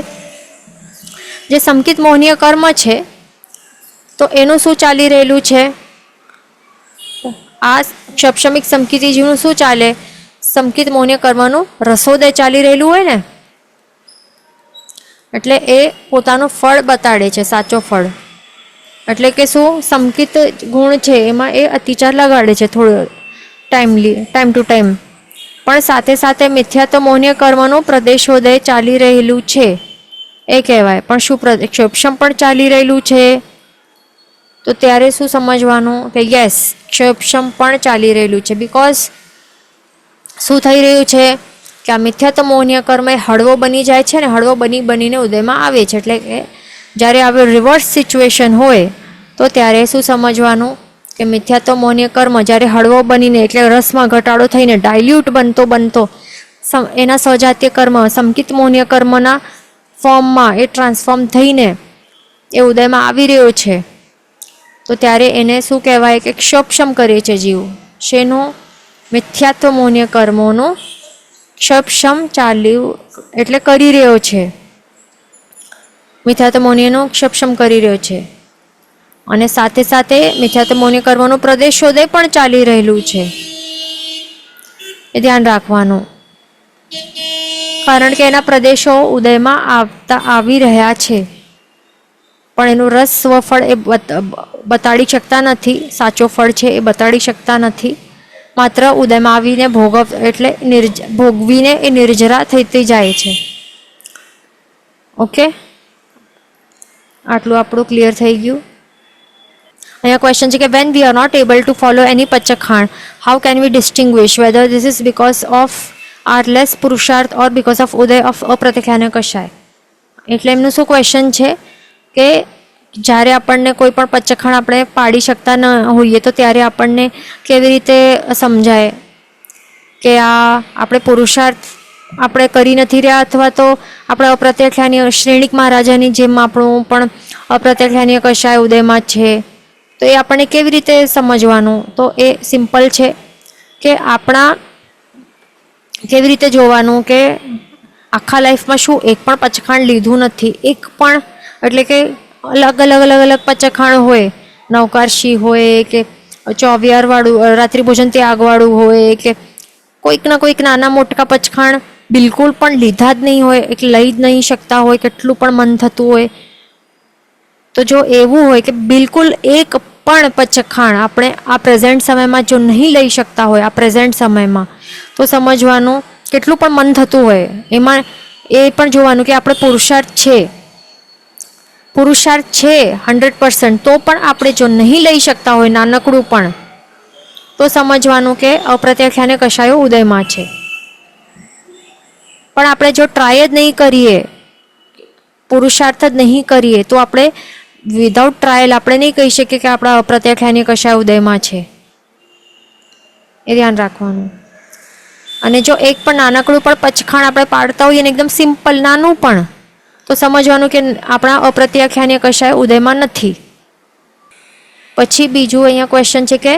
જે સંકિત મોહનીય કર્મ છે તો એનું શું ચાલી રહેલું છે? આ ક્ષપશમિક સંકિતી જીવનું શું ચાલે? સંકિત મોહનીય કર્મનું રસોદય ચાલી રહેલું હોય ને, એટલે એ પોતાનું ફળ બતાડે છે, સાચો ફળ. એટલે કે શું? સંકિત ગુણ છે એમાં એ અતિચાર લગાડે છે થોડો ટાઈમ ટુ ટાઈમ. પણ સાથે સાથે મિથ્યાત્વ મોહનીય કર્મનું પ્રદેશોદય ચાલી રહેલું છે એ કહેવાય. પણ શું ક્ષોપશમ પણ ચાલી રહેલું છે? તો ત્યારે શું સમજવાનું કે યસ, ક્ષોપશમ પણ ચાલી રહેલું છે. બિકોઝ શું થઈ રહ્યું છે કે આ મિથ્યાત્વ મોહનીય કર્મ એ હળવો બની જાય છે ને, હળવો બનીને ઉદયમાં આવે છે. એટલે કે જ્યારે આવી રિવર્સ સિચ્યુએશન હોય તો ત્યારે શું સમજવાનું કે મિથ્યાત્વ મોહનીય કર્મ જ્યારે હળવો બનીને એટલે રસમાં ઘટાડો થઈને ડાયલ્યુટ બનતો એના સજાતીય કર્મ સંકિત મોહનીય કર્મના ફોર્મમાં એ ટ્રાન્સફોર્મ થઈને એ ઉદયમાં આવી રહ્યો છે, તો ત્યારે એને શું કહેવાય કે ક્ષોપશમ કરે છે જીવ. શેનું? મિથ્યાત્વ મોહનીય કર્મોનું ક્ષપશમ ચાલ્યું એટલે કરી રહ્યો છે. મિથ્યાત્વ મોહનીયનું ક્ષપશમ કરી રહ્યો છે અને સાથે સાથે મિથ્યાત્વ મોહનીય કર્મનું પ્રદેશોદય પણ ચાલી રહેલું છે. એ ધ્યાન રાખવાનું, કારણ કે એના પ્રદેશો ઉદયમાં આવી રહ્યા છે, પણ એનું રસ સ્વફળ એ બતાડી શકતા નથી. સાચો ફળ છે એ બતાડી શકતા નથી. માત્ર ઉદયમાં આવીને ભોગવીને એ નિર્જરા થતી જાય છે. ઓકે, આટલું આપણું ક્લિયર થઈ ગયું. અહીંયા ક્વેશ્ચન છે કે when we are not able to follow any પચખાણ, how can we distinguish whether this is because of our less પુરુષાર્થ ઓર બિકોઝ ઓફ ઉદય ઓફ અપ્રતિખ્યાન કશાય. એટલે એમનું શું ક્વેશ્ચન છે કે જ્યારે આપણને કોઈ પણ પચખાણ આપણે પાડી શકતા ન હોઈએ તો ત્યારે આપણને કેવી રીતે સમજાય કે આ આપણે પુરુષાર્થ આપણે કરી નથી રહ્યા, અથવા તો આપણે અપ્રત્યખ્યાનીય શ્રેણિક મહારાજાની જેમ આપણું પણ અપ્રત્યખ્યાનીય કશાય ઉદયમાં છે. તો એ આપણને કેવી રીતે સમજવાનું? તો એ સિમ્પલ છે કે આપણા કેવી રીતે જોવાનું કે આખા લાઈફમાં શું એક પણ પચખાણ લીધું નથી, એક પણ, એટલે કે અલગ અલગ અલગ અલગ પચખાણ હોય, નવકારશી હોય કે ચોવિયારવાળું રાત્રિ ભોજન ત્યાગવાળું હોય કે કોઈકના કોઈક નાના મોટા પચખાણ બિલકુલ પણ લીધા જ નહીં હોય, એટલે લઈ જ નહીં શકતા હોય, કેટલું પણ મન થતું હોય. તો જો એવું હોય કે બિલકુલ એક પણ પચખાણ આપણે આ પ્રેઝન્ટ સમયમાં જો નહીં લઈ શકતા હોય, આ પ્રેઝન્ટ સમયમાં, તો સમજવાનું કેટલું પણ મન થતું હોય એમાં એ પણ જોવાનું કે આપણે પુરુષાર્થ છે 100%, તો પણ આપણે જો નહીં લઈ શકતા હોય નાનકડું પણ, તો સમજવાનું કે અપ્રત્યાખ્યાને કશાયો ઉદયમાં છે. પણ આપણે જો ટ્રાય જ નહીં કરીએ, પુરુષાર્થ જ નહીં કરીએ, તો આપણે વિધાઉટ ટ્રાયલ આપણે નહીં કહી શકીએ કે આપણા અપ્રત્યાખ્યાની કશાય ઉદયમાં છે. એ ધ્યાન રાખવાનું. અને જો એક પણ નાનકડું પણ પચખાણ આપણે પાડતા હોઈએ ને એકદમ સિમ્પલ નાનું પણ, તો સમજવાનું કે આપણા અપ્રત્યાખ્યાની કશાય ઉદયમાં નથી. પછી બીજું અહીંયા ક્વેશ્ચન છે કે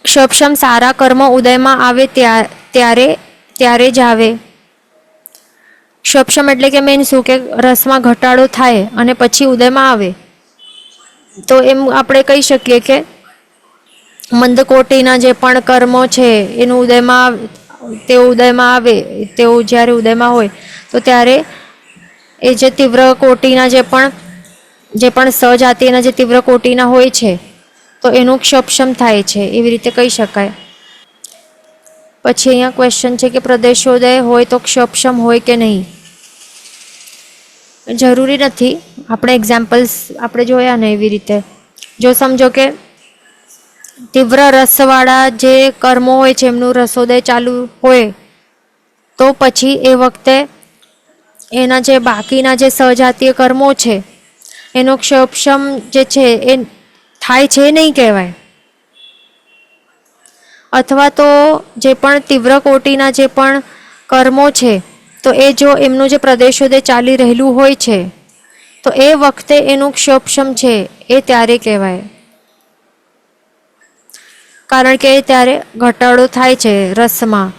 ક્ષપશમ સારા કર્મ ઉદયમાં આવે ત્યારે જ આવે. ક્ષપશમ એટલે કે મેન શું કે રસમાં ઘટાડો થાય અને પછી ઉદયમાં આવે, તો એમ આપણે કહી શકીએ કે મંદકોટીના જે પણ કર્મો છે એનું ઉદયમાં આવે, તેઓ જ્યારે ઉદયમાં હોય તો ત્યારે એ જે તીવ્ર કોટીના જે પણ સજાતિના જે તીવ્ર કોટીના હોય છે તો એનું ક્ષપશમ થાય છે, એવી રીતે કહી શકાય. પછી અહીંયા ક્વેશ્ચન છે કે પ્રદેશોદય હોય તો ક્ષપશમ હોય કે નહીં. જરૂરી નથી, આપણે એક્ઝામ્પલ્સ આપણે જોયા ને એવી રીતે. જો સમજો કે તીવ્ર રસવાળા જે કર્મો હોય છે એમનું રસોદય ચાલુ હોય, તો પછી એ વખતે એના જે બાકીના જે સજાતીય કર્મો છે એનો ક્ષપશમ જે છે એ થાય છે નહીં કહેવાય. અથવા તો જે પણ તીવ્ર કોટીના જે પણ કર્મો છે તો એ જો એમનું જે પ્રદેશોદય ચાલી રહેલું હોય છે તો એ વખતે એનું ક્ષપશમ છે એ ત્યારે કહેવાય. કારણ કે ત્યારે ઘટાડો થાય છે રસમાં,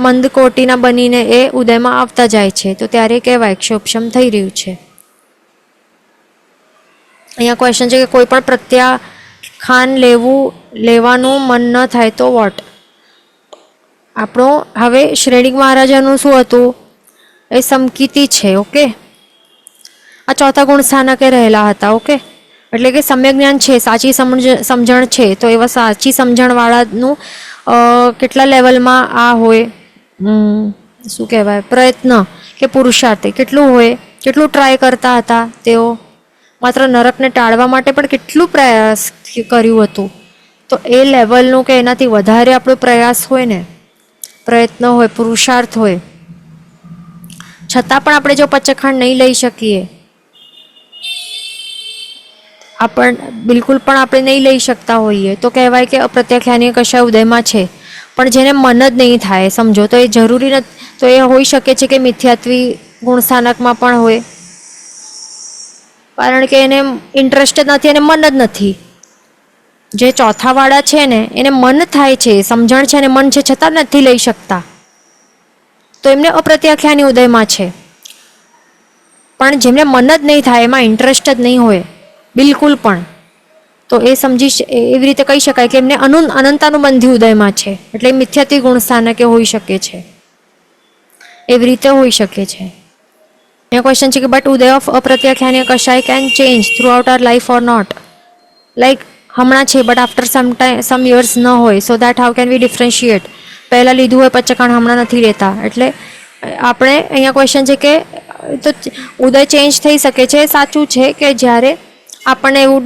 મંદ કોટીના બનીને એ ઉદયમાં આવતા જાય છે, તો ત્યારે કહેવાય ક્ષપશમ થઈ રહ્યું છે. અહીંયા ક્વેશ્ચન છે કે કોઈ પણ પ્રત્યાખ્યાન લેવાનું મન ન થાય તો વોટ. આપણું હવે શ્રેણિક મહારાજાનું શું હતું, એ સમકીતી છે. ઓકે, આ ચોથા ગુણ સ્થાનકે રહેલા હતા. ઓકે, એટલે કે સમ્યક જ્ઞાન છે, સાચી સમજણ છે, તો એવા સાચી સમજણવાળાનું કેટલા લેવલમાં આ હોય, શું કહેવાય, પ્રયત્ન કે પુરુષાર્થ કેટલું હોય, કેટલું ટ્રાય કરતા હતા તેઓ, માત્ર નરકને ટાળવા માટે પણ કેટલું પ્રયાસ કર્યું હતું. તો એ લેવલનું કે એનાથી વધારે આપણો પ્રયાસ હોય ને, પ્રયત્ન હોય, પુરુષાર્થ હોય, છતાં પણ આપણે જો પચખાણ નહીં લઈ શકીએ, બિલકુલ પણ આપણે નહીં લઈ શકતા હોઈએ, તો કહેવાય કે અપ્રત્યાખ્યાની કશા ઉદયમાં છે. પણ જેને મન જ નહીં થાય, સમજો, તો એ જરૂરી નથી, તો એ હોઈ શકે છે કે મિથ્યાત્વી ગુણસ્થાનકમાં પણ હોય, કારણ કે એને ઇન્ટરેસ્ટ જ નથી અને મન જ નથી. જે ચોથાવાળા છે ને એને મન થાય છે, સમજણ છે અને મન છે, છતાં નથી લઈ શકતા, તો એમને અપ્રત્યાખ્યાની ઉદયમાં છે. પણ જેમને મન જ નહીં થાય, એમાં ઇન્ટરેસ્ટ જ નહીં હોય બિલકુલ પણ, તો એ એવી રીતે કહી શકાય કે એમને અનંતાનુબંધી ઉદયમાં છે, એટલે મિથ્યાત્વી ગુણસ્થાનકે હોઈ શકે છે, એવી રીતે હોઈ શકે છે. અહીંયા ક્વેશ્ચન છે કે બટ ઉદય ઓફ અપ્રત્યાખ્યાની કશાય can change throughout our life or not. Like હમણાં છે બટ આફ્ટર સમ યર્સ ન હોય, so that how can we differentiate. પહેલાં લીધું હોય પચખાણ હમણાં નથી લેતા, એટલે આપણે અહીંયા ક્વેશ્ચન છે કે તો ઉદય ચેન્જ થઈ શકે છે. સાચું છે કે જ્યારે આપણને એવું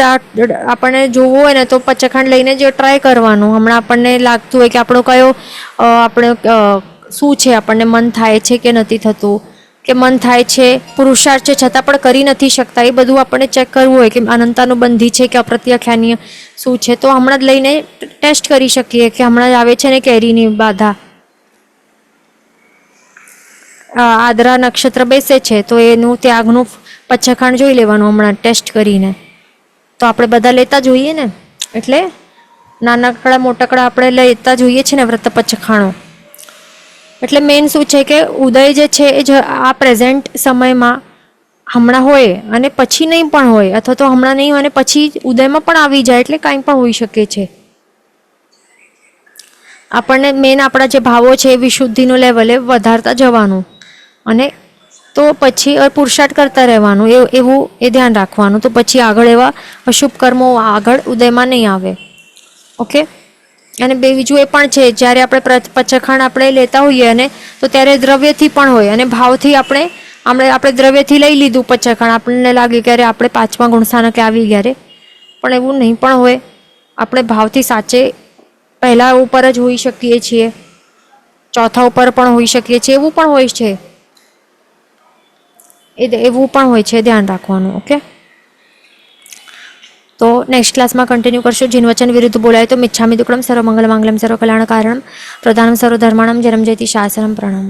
આપણને જોવું હોય ને તો પચખાણ લઈને જ ટ્રાય કરવાનું. હમણાં આપણને લાગતું હોય કે આપણો કયો આપણે શું છે, આપણને મન થાય છે કે નથી થતું, કે મન થાય છે, પુરુષાર્થ છે, છતાં પણ કરી નથી શકતા, એ બધું આપણને ચેક કરવું હોય કે અનંતાનુબંધી છે કે અપ્રત્યાખ્યાનીય શું છે. તો હમણાં જ લઈને ટેસ્ટ કરી શકીએ કે હમણાં જ આવે છે ને કેરીની બાધા, આદરા નક્ષત્ર બેસે છે તો એનું ત્યાગનું પચખાણ જોઈ લેવાનું હમણાં ટેસ્ટ કરીને. તો આપણે બધા લેતા જોઈએ ને, એટલે નાનકડા મોટકડા આપણે લેતા જોઈએ છે ને વ્રત પચખાણો. એટલે મેઇન શું છે કે ઉદય જે છે એ આ પ્રેઝન્ટ સમયમાં હમણાં હોય અને પછી નહીં પણ હોય, અથવા તો હમણાં નહીં હોય અને પછી ઉદયમાં પણ આવી જાય, એટલે કાંઈ પણ હોઈ શકે છે. આપણને મેન આપણા જે ભાવો છે એ વિશુદ્ધિનું લેવલ એ વધારતા જવાનું, અને તો પછી પુરુષાર્થ કરતા રહેવાનું, એવું એ ધ્યાન રાખવાનું. તો પછી આગળ એવા અશુભ કર્મો આગળ ઉદયમાં નહીં આવે. ઓકે. અને બીજું એ પણ છે, જ્યારે આપણે પચખાણ આપણે લેતા હોઈએ અને તો ત્યારે દ્રવ્યથી પણ હોય અને ભાવથી આપણે દ્રવ્યથી લઈ લીધું પચખાણ, આપણને લાગે કે અરે આપણે 5મા ગુણસ્થાનકે આવી ગયા રે, પણ એવું નહીં પણ હોય. આપણે ભાવથી સાચે પહેલા ઉપર જ હોઈ શકીએ છીએ, ચોથા ઉપર પણ હોઈ શકીએ છીએ, એવું પણ હોય છે. એવું પણ હોય છે, ધ્યાન રાખવાનું. ઓકે. તો નેક્સ્ટ ક્લાસમાં કન્ટિન્યુ કરશું. જીન વચન વિરુદ્ધ બોલાય તો મિચ્છામિ દુક્કડમ સર્વ મંગલ માંગલમ સર્વ કલ્યાણ કારણમ પ્રધાનમ સર્વ ધર્માણમ જન્મ જયતિ શાસનમ પ્રણમ.